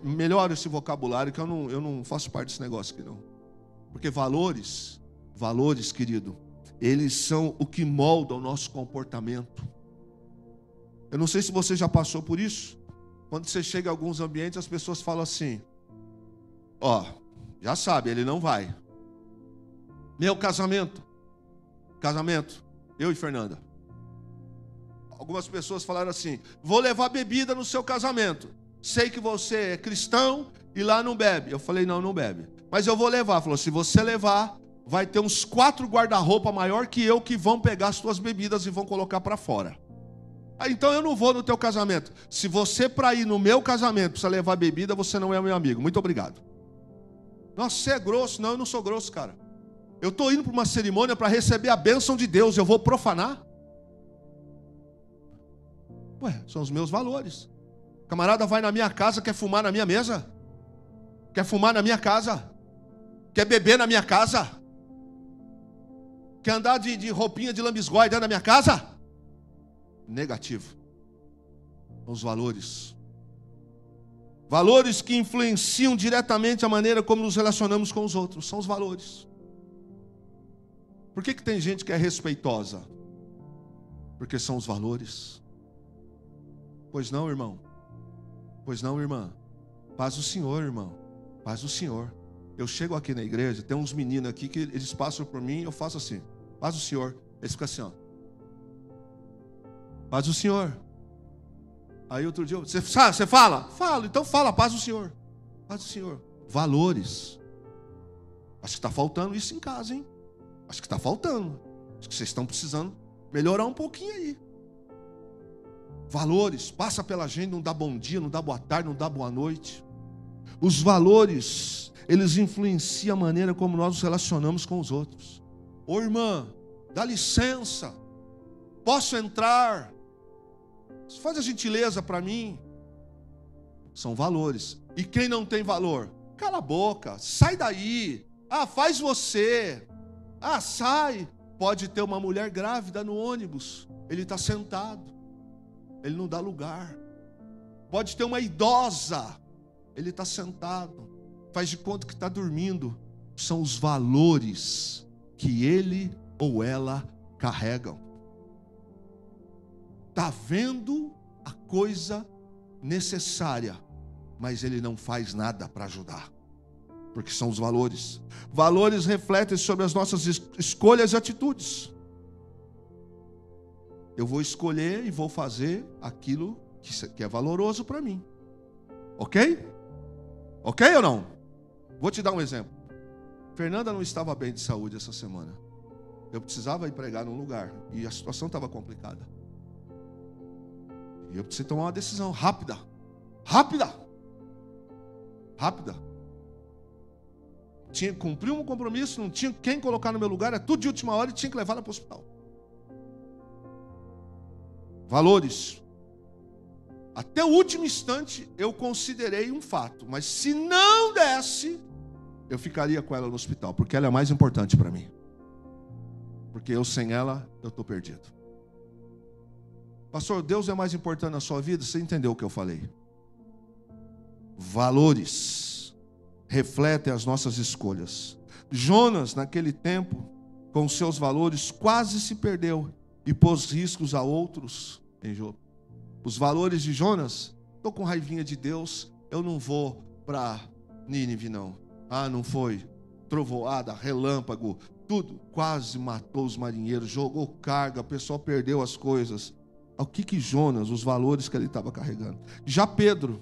Melhora esse vocabulário, que eu não faço parte desse negócio aqui, não. Porque valores Valores, querido, eles são o que molda o nosso comportamento. Eu não sei se você já passou por isso. Quando você chega em alguns ambientes, as pessoas falam assim: ó, já sabe, ele não vai. Meu casamento, eu e Fernanda. Algumas pessoas falaram assim: vou levar bebida no seu casamento. Sei que você é cristão e lá não bebe. Eu falei: não, não bebe. Mas eu vou levar. Falou: se você levar, vai ter uns 4 guarda-roupa maior que eu que vão pegar as tuas bebidas e vão colocar para fora. Então eu não vou no teu casamento. Se você, para ir no meu casamento, precisa levar bebida, você não é meu amigo. Muito obrigado. Nossa, você é grosso. Não, eu não sou grosso, cara. Eu estou indo para uma cerimônia para receber a bênção de Deus. Eu vou profanar? Ué, são os meus valores. O camarada vai na minha casa, quer fumar na minha mesa? Quer fumar na minha casa? Quer beber na minha casa? Quer andar de roupinha de lambisgoia dentro da minha casa? Negativo. Os valores. Valores que influenciam diretamente a maneira como nos relacionamos com os outros. São os valores. Por que tem gente que é respeitosa? Porque são os valores. Pois não, irmão? Pois não, irmã? Paz do Senhor, irmão. Paz do Senhor. Eu chego aqui na igreja, tem uns meninos aqui que eles passam por mim, eu faço assim: paz do Senhor. Eles ficam assim, ó: paz do Senhor. Aí outro dia, você fala? Falo, então fala, paz do Senhor. Paz do Senhor. Valores. Acho que está faltando isso em casa, hein? Acho que está faltando. Acho que vocês estão precisando melhorar um pouquinho aí. Valores. Passa pela gente, não dá bom dia, não dá boa tarde, não dá boa noite. Os valores, eles influenciam a maneira como nós nos relacionamos com os outros. Ô irmã, dá licença. Posso entrar? Faz a gentileza para mim. São valores. E quem não tem valor? Cala a boca, sai daí. Ah, faz você. Ah, sai. Pode ter uma mulher grávida no ônibus. Ele está sentado. Ele não dá lugar. Pode ter uma idosa. Ele está sentado. Faz de conta que está dormindo. São os valores que ele ou ela carregam. Está vendo a coisa necessária, mas ele não faz nada para ajudar. Porque são os valores. Valores refletem sobre as nossas escolhas e atitudes. Eu vou escolher e vou fazer aquilo que é valoroso para mim. Ok? Ok ou não? Vou te dar um exemplo. Fernanda não estava bem de saúde essa semana. Eu precisava ir pregar num lugar e a situação estava complicada. E eu precisei tomar uma decisão rápida. Rápida. Tinha que cumprir um compromisso, não tinha quem colocar no meu lugar, é tudo de última hora e tinha que levar ela para o hospital. Valores. Até o último instante eu considerei um fato, mas se não desse, eu ficaria com ela no hospital, porque ela é mais importante para mim. Porque eu sem ela, eu estou perdido. Pastor, Deus é mais importante na sua vida? Você entendeu o que eu falei? Valores refletem as nossas escolhas. Jonas, naquele tempo, com seus valores, quase se perdeu e pôs riscos a outros em Jope. Os valores de Jonas: estou com raivinha de Deus, eu não vou para Nínive não. Ah, não foi? Trovoada, relâmpago, tudo. Quase matou os marinheiros, jogou carga, o pessoal perdeu as coisas. O que Jonas, os valores que ele estava carregando. Já Pedro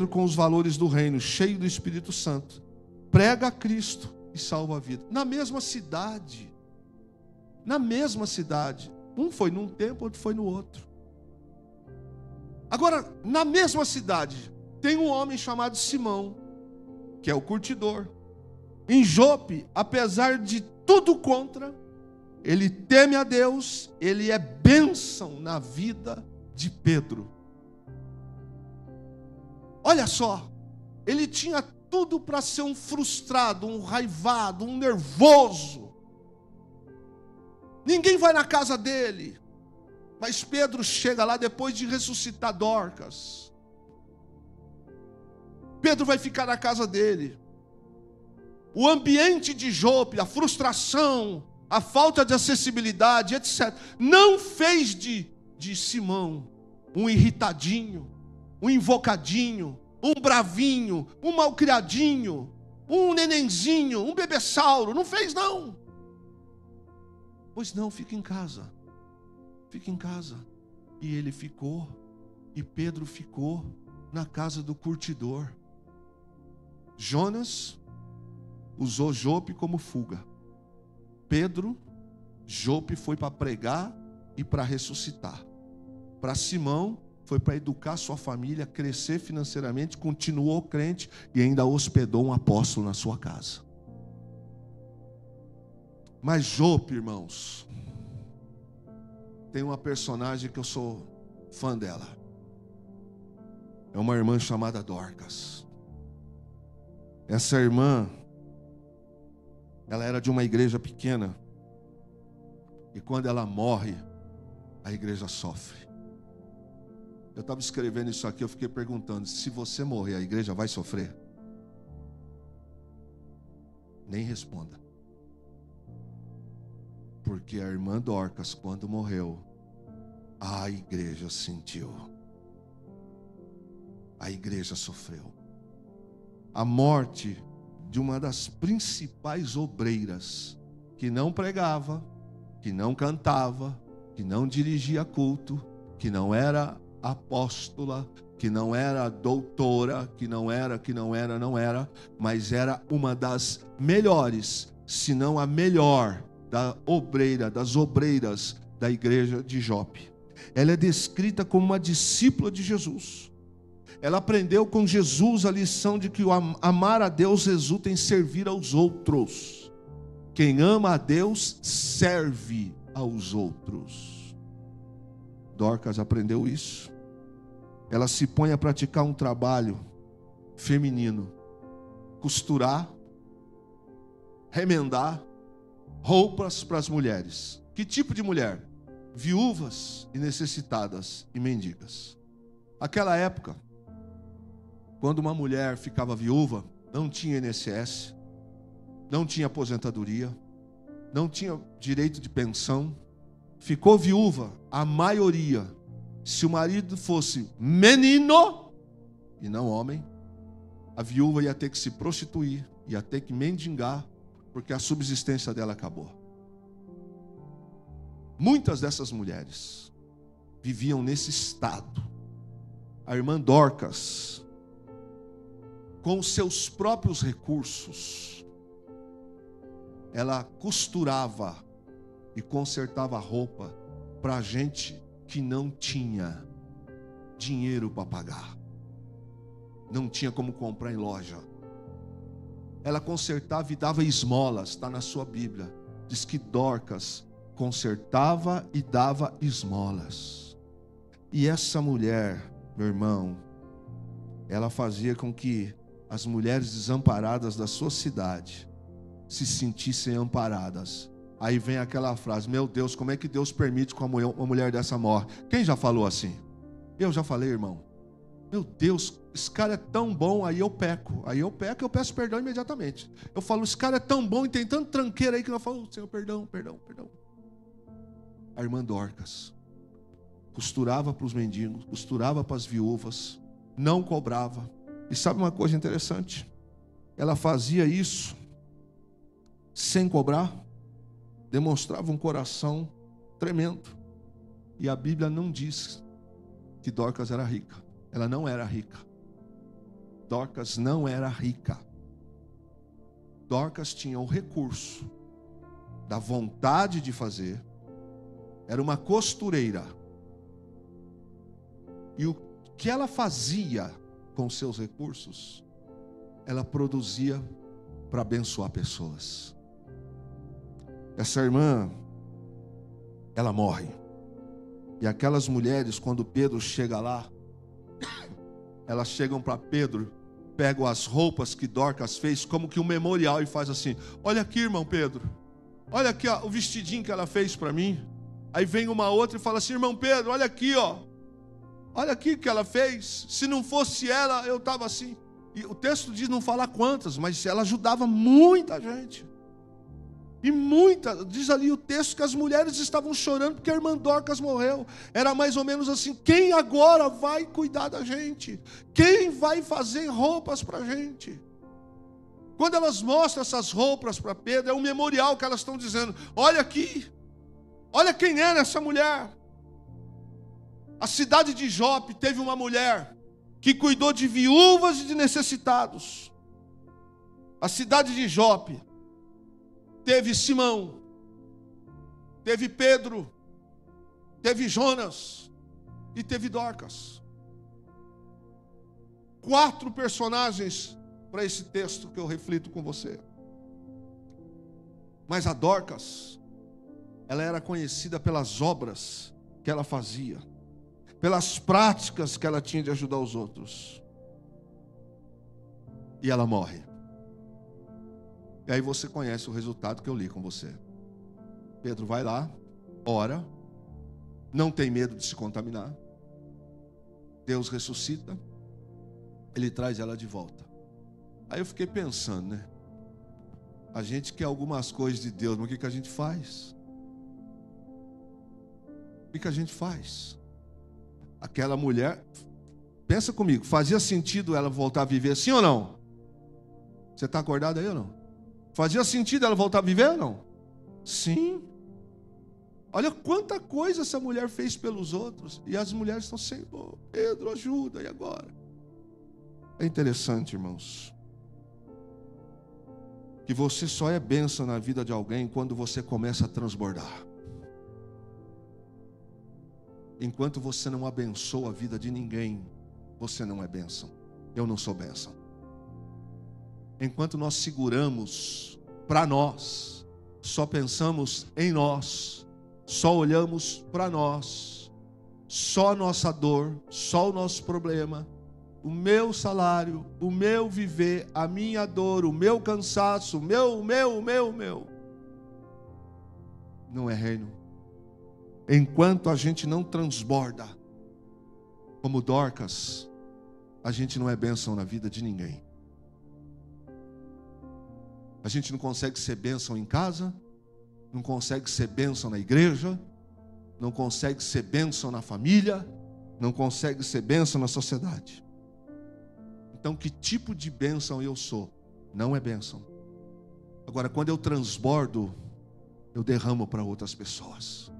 com os valores do reino, cheio do Espírito Santo, prega a Cristo e salva a vida. Na mesma cidade. Um foi num tempo, outro foi no outro. Agora, na mesma cidade, tem um homem chamado Simão, que é o curtidor. Em Jope, apesar de tudo contra, ele teme a Deus, ele é bênção na vida de Pedro. Olha só, ele tinha tudo para ser um frustrado, um raivado, um nervoso. Ninguém vai na casa dele. Mas Pedro chega lá depois de ressuscitar Dorcas. Pedro vai ficar na casa dele. o ambiente de Jope, a frustração, a falta de acessibilidade, etc., não fez de Simão um irritadinho, um invocadinho, um bravinho, um malcriadinho, um nenenzinho, um bebessauro. Não fez, não. Pois não, fica em casa. Fica em casa. E ele ficou, e Pedro ficou na casa do curtidor. Jonas usou Jope como fuga. Pedro, Jope foi para pregar e para ressuscitar. Para Simão, foi para educar sua família, crescer financeiramente, continuou crente e ainda hospedou um apóstolo na sua casa. Mas Jope, irmãos, tem uma personagem que eu sou fã dela. É uma irmã chamada Dorcas. Essa irmã, ela era de uma igreja pequena. E quando ela morre, a igreja sofre. Eu estava escrevendo isso aqui, eu fiquei perguntando: se você morrer, a igreja vai sofrer? Nem responda. Porque a irmã Dorcas, quando morreu, a igreja sentiu. A igreja sofreu. A morte de uma das principais obreiras, que não pregava, que não cantava, que não dirigia culto, que não era apóstola, que não era doutora, que não era, mas era uma das melhores, se não a melhor das obreiras da igreja de Jope. Ela é descrita como uma discípula de Jesus. Ela aprendeu com Jesus a lição de que o amar a Deus resulta em servir aos outros. Quem ama a Deus serve aos outros. Dorcas aprendeu isso. Ela se põe a praticar um trabalho feminino: costurar, remendar roupas para as mulheres. Que tipo de mulher? Viúvas e necessitadas e mendigas. Aquela época, quando uma mulher ficava viúva, não tinha INSS, não tinha aposentadoria, não tinha direito de pensão. Ficou viúva, a maioria, se o marido fosse menino e não homem, a viúva ia ter que se prostituir, ia ter que mendigar, porque a subsistência dela acabou. Muitas dessas mulheres viviam nesse estado. A irmã Dorcas, com os seus próprios recursos, ela costurava e consertava roupa para gente que não tinha dinheiro para pagar, não tinha como comprar em loja. Ela consertava e dava esmolas, está na sua Bíblia. Diz que Dorcas consertava e dava esmolas. E essa mulher, meu irmão, ela fazia com que as mulheres desamparadas da sua cidade se sentissem amparadas. Aí vem aquela frase: meu Deus, como é que Deus permite que uma mulher dessa morre? Quem já falou assim? Eu já falei, irmão. Meu Deus, esse cara é tão bom, aí eu peco. Aí eu peco, eu peço perdão imediatamente. Eu falo: esse cara é tão bom e tem tanto tranqueiro aí que eu falo: Senhor, perdão. A irmã Dorcas costurava para os mendigos, costurava para as viúvas, não cobrava. E sabe uma coisa interessante? Ela fazia isso sem cobrar, demonstrava um coração tremendo. E a Bíblia não diz que Dorcas era rica. Ela não era rica. Dorcas não era rica. Dorcas tinha o recurso da vontade de fazer. Era uma costureira. E o que ela fazia com seus recursos, ela produzia para abençoar pessoas. Essa irmã, ela morre. E aquelas mulheres, quando Pedro chega lá, elas chegam para Pedro, pegam as roupas que Dorcas fez, como que um memorial, e faz assim: olha aqui, irmão Pedro, olha aqui, ó, o vestidinho que ela fez para mim. Aí vem uma outra e fala assim: irmão Pedro, olha aqui, ó, olha aqui o que ela fez. Se não fosse ela, eu estava assim. E o texto diz não falar quantas, mas ela ajudava muita gente. E diz ali o texto que as mulheres estavam chorando porque a irmã Dorcas morreu. Era mais ou menos assim: quem agora vai cuidar da gente? Quem vai fazer roupas para a gente? Quando elas mostram essas roupas para Pedro, é um memorial que elas estão dizendo: olha aqui, olha quem era essa mulher. A cidade de Jope teve uma mulher que cuidou de viúvas e de necessitados. A cidade de Jope teve Simão, teve Pedro, teve Jonas e teve Dorcas. 4 personagens para esse texto que eu reflito com você. Mas a Dorcas, ela era conhecida pelas obras que ela fazia, pelas práticas que ela tinha de ajudar os outros. E ela morre. E aí você conhece o resultado que eu li com você. Pedro vai lá, ora, não tem medo de se contaminar. Deus ressuscita, ele traz ela de volta. Aí eu fiquei pensando, né? A gente quer algumas coisas de Deus, mas o que a gente faz? O que a gente faz? Aquela mulher, pensa comigo, fazia sentido ela voltar a viver, sim ou não? Você está acordado aí ou não? Fazia sentido ela voltar a viver ou não? Sim. Olha quanta coisa essa mulher fez pelos outros. E as mulheres estão Senhor, Pedro, ajuda, e agora? É interessante, irmãos, que você só é bênção na vida de alguém quando você começa a transbordar. Enquanto você não abençoa a vida de ninguém, você não é bênção. Eu não sou bênção. Enquanto nós seguramos para nós, só pensamos em nós, só olhamos para nós, só a nossa dor, só o nosso problema, o meu salário, o meu viver, a minha dor, o meu cansaço, o meu. Não é reino. Enquanto a gente não transborda, como Dorcas, a gente não é bênção na vida de ninguém. A gente não consegue ser bênção em casa, não consegue ser bênção na igreja, não consegue ser bênção na família, não consegue ser bênção na sociedade. Então, que tipo de bênção eu sou? Não é bênção. Agora, quando eu transbordo, eu derramo para outras pessoas.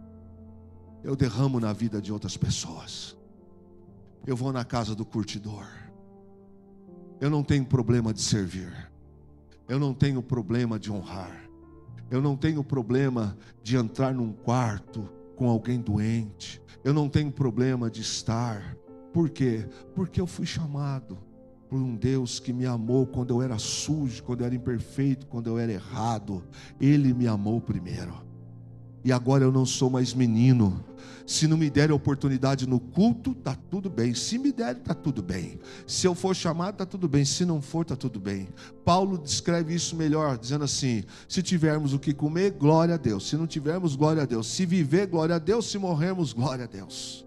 Eu derramo na vida de outras pessoas. Eu vou na casa do curtidor. Eu não tenho problema de servir. Eu não tenho problema de honrar. Eu não tenho problema de entrar num quarto com alguém doente. Eu não tenho problema de estar. Por quê? Porque eu fui chamado por um Deus que me amou quando eu era sujo, quando eu era imperfeito, quando eu era errado. Ele me amou primeiro. E agora eu não sou mais menino. Se não me der a oportunidade no culto, está tudo bem. Se me der, está tudo bem. Se eu for chamado, está tudo bem. Se não for, está tudo bem. Paulo descreve isso melhor, dizendo assim: se tivermos o que comer, glória a Deus. Se não tivermos, glória a Deus. Se viver, glória a Deus. Se morrermos, glória a Deus.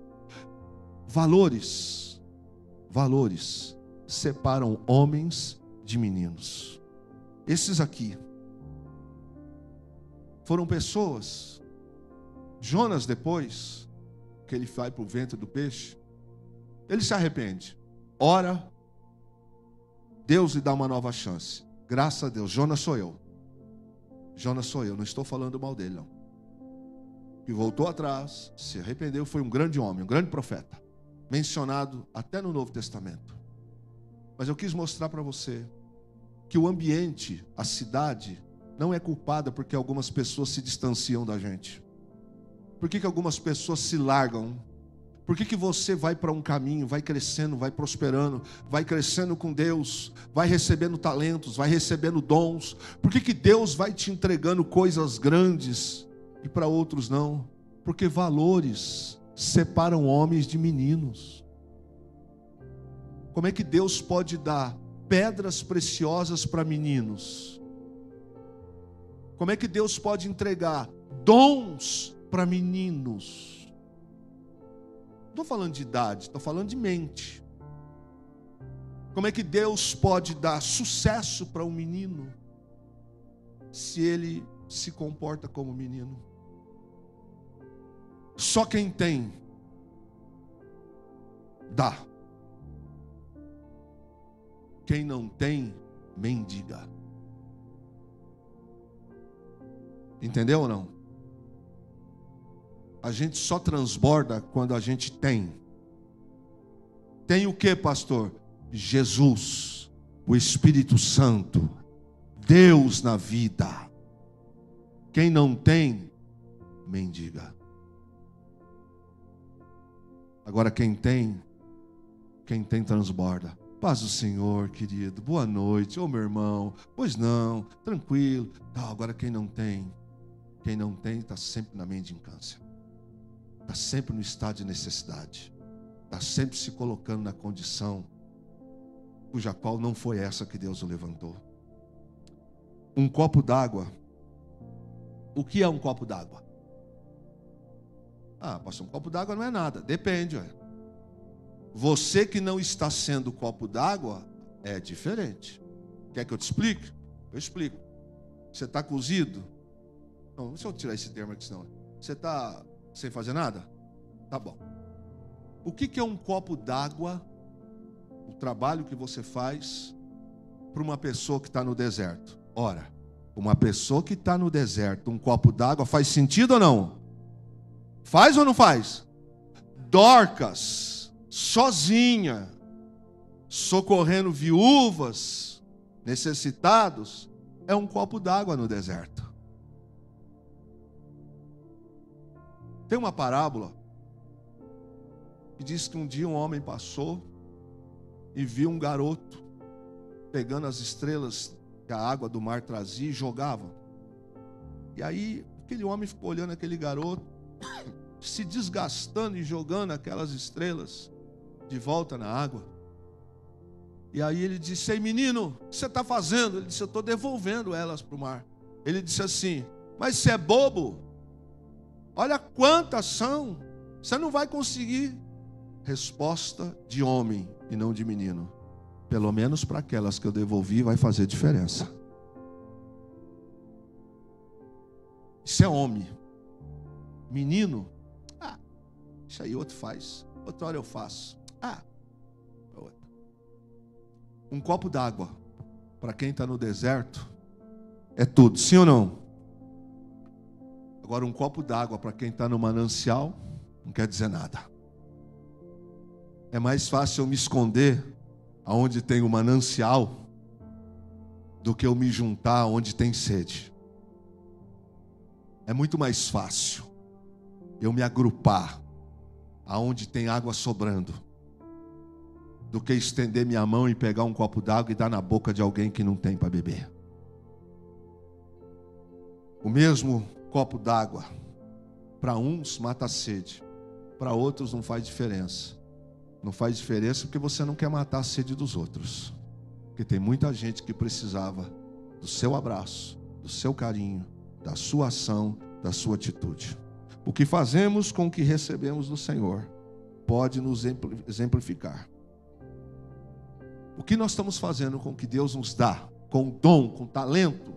Valores separam homens de meninos. Esses aqui foram pessoas. Jonas, depois que ele vai para o ventre do peixe, ele se arrepende, ora, Deus lhe dá uma nova chance. Graças a Deus. Jonas sou eu, não estou falando mal dele não. E voltou atrás, se arrependeu, foi um grande homem, um grande profeta, mencionado até no Novo Testamento. Mas eu quis mostrar para você que o ambiente, a cidade, não é culpada porque algumas pessoas se distanciam da gente. Por que algumas pessoas se largam? Por que você vai para um caminho, vai crescendo, vai prosperando, vai crescendo com Deus, vai recebendo talentos, vai recebendo dons? Por que Deus vai te entregando coisas grandes e para outros não? Porque valores separam homens de meninos. Como é que Deus pode dar pedras preciosas para meninos? Como é que Deus pode entregar dons para meninos? Não estou falando de idade, estou falando de mente. Como é que Deus pode dar sucesso para um menino se ele se comporta como menino? Só quem tem, dá. Quem não tem, mendiga. Entendeu ou não? A gente só transborda quando a gente tem. Tem o que, pastor? Jesus, o Espírito Santo, Deus na vida. Quem não tem, mendiga. Agora quem tem transborda. Paz do Senhor, querido. Boa noite. Ô meu irmão. Pois não, tranquilo. Tá, agora quem não tem está sempre na mendicância. Está sempre no estado de necessidade. Está sempre se colocando na condição cuja qual não foi essa que Deus o levantou. Um copo d'água. O que é um copo d'água? Ah, pastor, um copo d'água não é nada. Depende, ué. Você que não está sendo copo d'água é diferente. Quer que eu te explique? Eu explico. Você está cozido? Não, deixa eu tirar esse termo aqui, senão. Você está sem fazer nada? Tá bom. O que é um copo d'água? O trabalho que você faz para uma pessoa que está no deserto. Ora, uma pessoa que está no deserto, um copo d'água, faz sentido ou não? Faz ou não faz? Dorcas, sozinha, socorrendo viúvas, necessitados, é um copo d'água no deserto. Tem uma parábola que diz que um dia um homem passou e viu um garoto pegando as estrelas que a água do mar trazia e jogava. E aí aquele homem ficou olhando aquele garoto se desgastando e jogando aquelas estrelas de volta na água. E aí ele disse: ei menino, o que você está fazendo? Ele disse: eu estou devolvendo elas para o mar. Ele disse assim: mas você é bobo? Olha quantas são, você não vai conseguir. Resposta de homem e não de menino. Pelo menos para aquelas que eu devolvi vai fazer diferença. Isso é homem. Menino, isso aí outro faz. Outra hora eu faço. Um copo d'água para quem está no deserto é tudo, sim ou não? Agora um copo d'água para quem está no manancial não quer dizer nada. É mais fácil eu me esconder aonde tem o manancial do que eu me juntar onde tem sede. É muito mais fácil eu me agrupar aonde tem água sobrando do que estender minha mão e pegar um copo d'água e dar na boca de alguém que não tem para beber. O mesmo copo d'água para uns mata a sede, para outros não faz diferença. Não faz diferença porque você não quer matar a sede dos outros. Porque tem muita gente que precisava do seu abraço, do seu carinho, da sua ação, da sua atitude. O que fazemos com o que recebemos do Senhor pode nos exemplificar. O que nós estamos fazendo com o que Deus nos dá, com dom, com talento?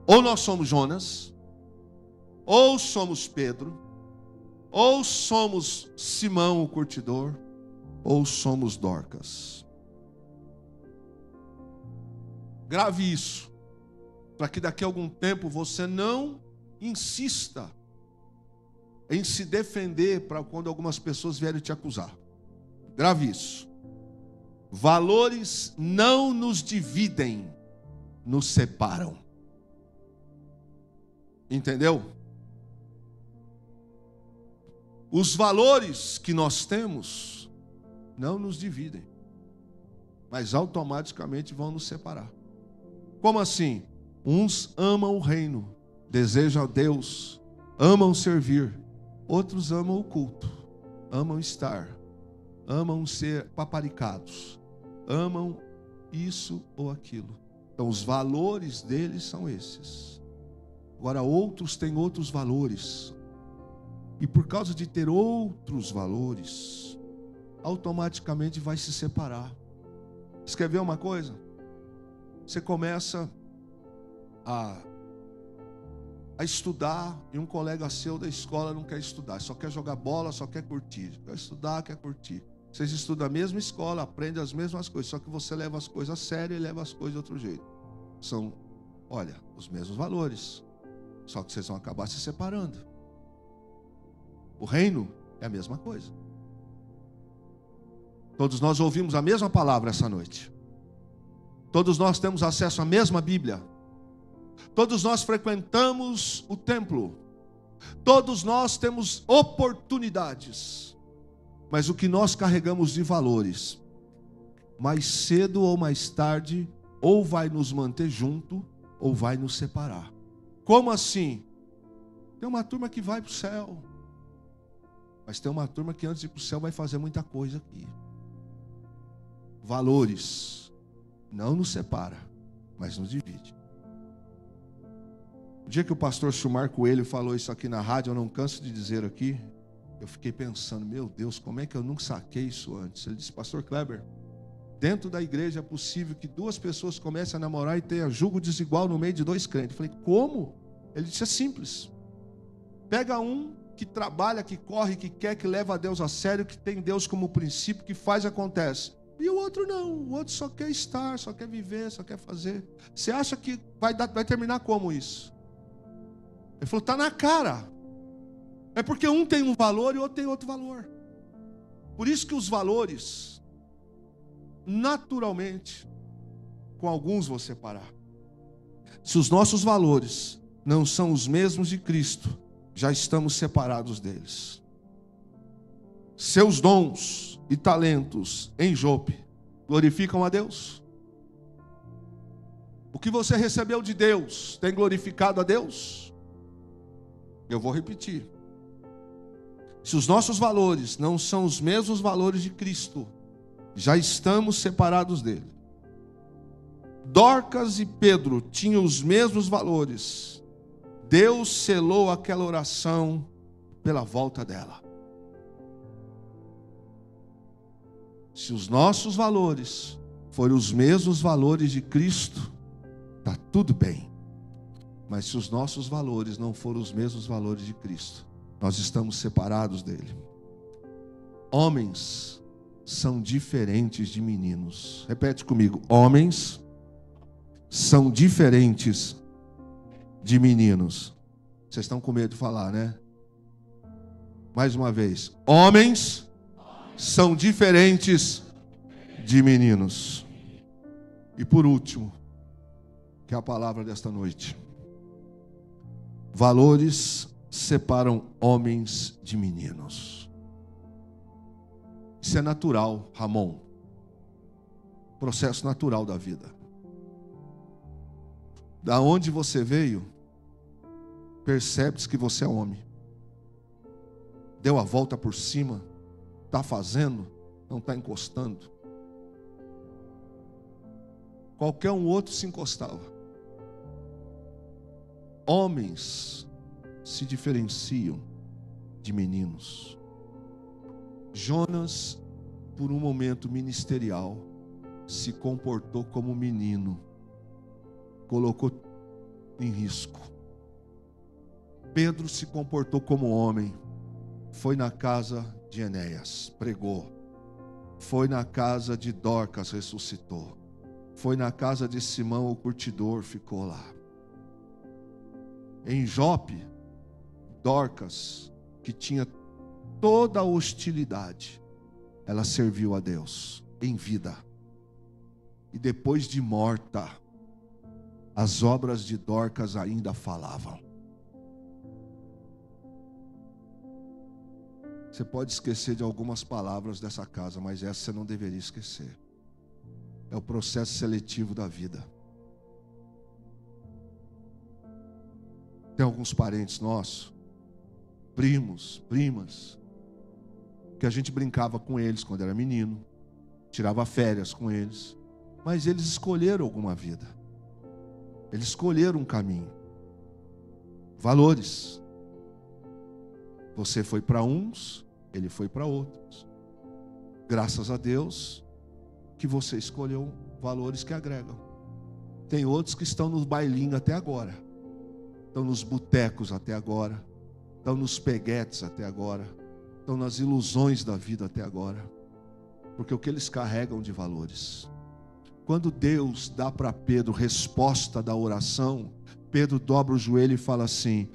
Ou nós somos Jonas, ou somos Pedro, ou somos Simão o curtidor, ou somos Dorcas. Grave isso, para que daqui a algum tempo você não insista em se defender para quando algumas pessoas vierem te acusar. Grave isso. Valores não nos dividem, nos separam. Entendeu? Os valores que nós temos não nos dividem, mas automaticamente vão nos separar. Como assim? Uns amam o reino, desejam a Deus, amam servir. Outros amam o culto, amam estar, amam ser paparicados, amam isso ou aquilo. Então os valores deles são esses. Agora outros têm outros valores. E por causa de ter outros valores, automaticamente vai se separar. Você quer ver uma coisa? Você começa a estudar e um colega seu da escola não quer estudar, só quer jogar bola, só quer curtir. Quer estudar, quer curtir. Vocês estudam a mesma escola, aprendem as mesmas coisas, só que você leva as coisas a sério e leva as coisas de outro jeito. São, olha, os mesmos valores, só que vocês vão acabar se separando. O reino é a mesma coisa. Todos nós ouvimos a mesma palavra essa noite. Todos nós temos acesso à mesma Bíblia. Todos nós frequentamos o templo. Todos nós temos oportunidades. Mas o que nós carregamos de valores, mais cedo ou mais tarde, ou vai nos manter junto, ou vai nos separar. Como assim? Tem uma turma que vai para o céu. Mas tem uma turma que antes de ir para o céu vai fazer muita coisa aqui. Valores não nos separa, mas nos divide. O dia que o pastor Chumar Coelho falou isso aqui na rádio, eu não canso de dizer aqui, eu fiquei pensando, meu Deus, como é que eu nunca saquei isso antes? Ele disse, pastor Kleber, dentro da igreja é possível que duas pessoas comecem a namorar e tenha julgo desigual no meio de dois crentes. Eu falei, como? Ele disse, é simples. Pega um que trabalha, que corre, que quer, que leva a Deus a sério, que tem Deus como princípio, que faz e acontece. E o outro não, o outro só quer estar, só quer viver, só quer fazer. Você acha que vai terminar como isso? Ele falou, está na cara. É porque um tem um valor e o outro tem outro valor. Por isso que os valores, naturalmente, com alguns vou separar. Se os nossos valores não são os mesmos de Cristo, já estamos separados deles. Seus dons e talentos em Jope glorificam a Deus? O que você recebeu de Deus tem glorificado a Deus? Eu vou repetir. Se os nossos valores não são os mesmos valores de Cristo, já estamos separados dele. Dorcas e Pedro tinham os mesmos valores. Deus selou aquela oração pela volta dela. Se os nossos valores forem os mesmos valores de Cristo, está tudo bem. Mas se os nossos valores não forem os mesmos valores de Cristo, nós estamos separados dele. Homens são diferentes de meninos. Repete comigo. Homens são diferentes de meninos. Vocês estão com medo de falar, né? Mais uma vez. Homens são diferentes de meninos. E por último, que é a palavra desta noite. Valores separam homens de meninos. Isso é natural, Ramon. Processo natural da vida. Da onde você veio, percebe-se que você é homem. Deu a volta por cima, está fazendo, não está encostando. Qualquer um outro se encostava. Homens se diferenciam de meninos. Jonas, por um momento ministerial, se comportou como menino, colocou em risco. Pedro se comportou como homem, foi na casa de Enéas, pregou. Foi na casa de Dorcas, ressuscitou. Foi na casa de Simão, o curtidor, ficou lá. Em Jope, Dorcas, que tinha toda a hostilidade, ela serviu a Deus em vida. E depois de morta, as obras de Dorcas ainda falavam. Você pode esquecer de algumas palavras dessa casa, mas essa você não deveria esquecer. É o processo seletivo da vida. Tem alguns parentes nossos, primos, primas, que a gente brincava com eles quando era menino, tirava férias com eles, mas eles escolheram alguma vida. Eles escolheram um caminho. Valores. Você foi para uns, ele foi para outros. Graças a Deus, que você escolheu valores que agregam. Tem outros que estão nos bailinhos até agora, estão nos botecos até agora, estão nos peguetes até agora, estão nas ilusões da vida até agora, porque o que eles carregam de valores. Quando Deus dá para Pedro resposta da oração, Pedro dobra o joelho e fala assim: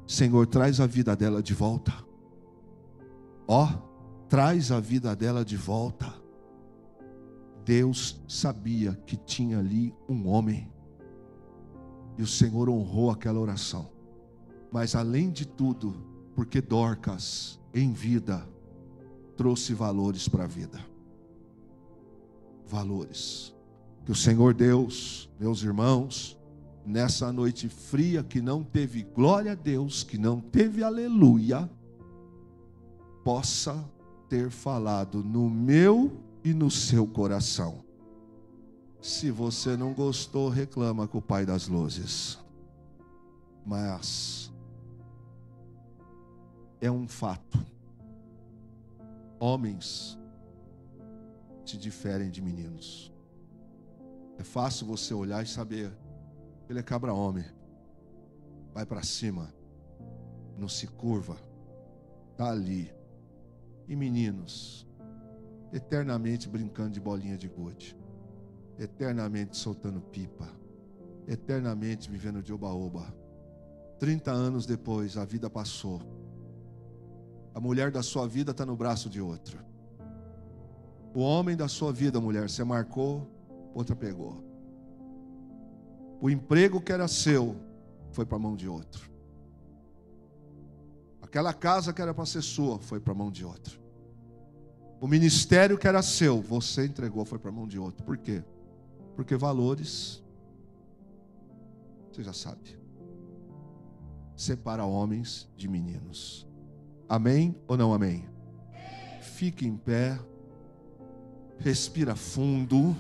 Senhor, traz a vida dela de volta. Ó, traz a vida dela de volta. Deus sabia que tinha ali um homem, e o Senhor honrou aquela oração. Mas além de tudo, porque Dorcas, em vida, trouxe valores para a vida. Valores. Que o Senhor Deus, meus irmãos, nessa noite fria que não teve glória a Deus, que não teve aleluia, possa ter falado no meu e no seu coração. Se você não gostou, reclama com o Pai das Luzes. Mas é um fato. Homens se diferem de meninos. É fácil você olhar e saber, ele é cabra homem, vai para cima, não se curva, está ali. E meninos, eternamente brincando de bolinha de gude, eternamente soltando pipa, eternamente vivendo de oba-oba. 30 anos depois, a vida passou. A mulher da sua vida está no braço de outra. O homem da sua vida, mulher, você marcou, outra pegou. O emprego que era seu foi para a mão de outro. Aquela casa que era para ser sua foi para a mão de outro. O ministério que era seu, você entregou, foi para a mão de outro. Por quê? Porque valores, você já sabe, separa homens de meninos. Amém ou não amém? Fique em pé, respira fundo.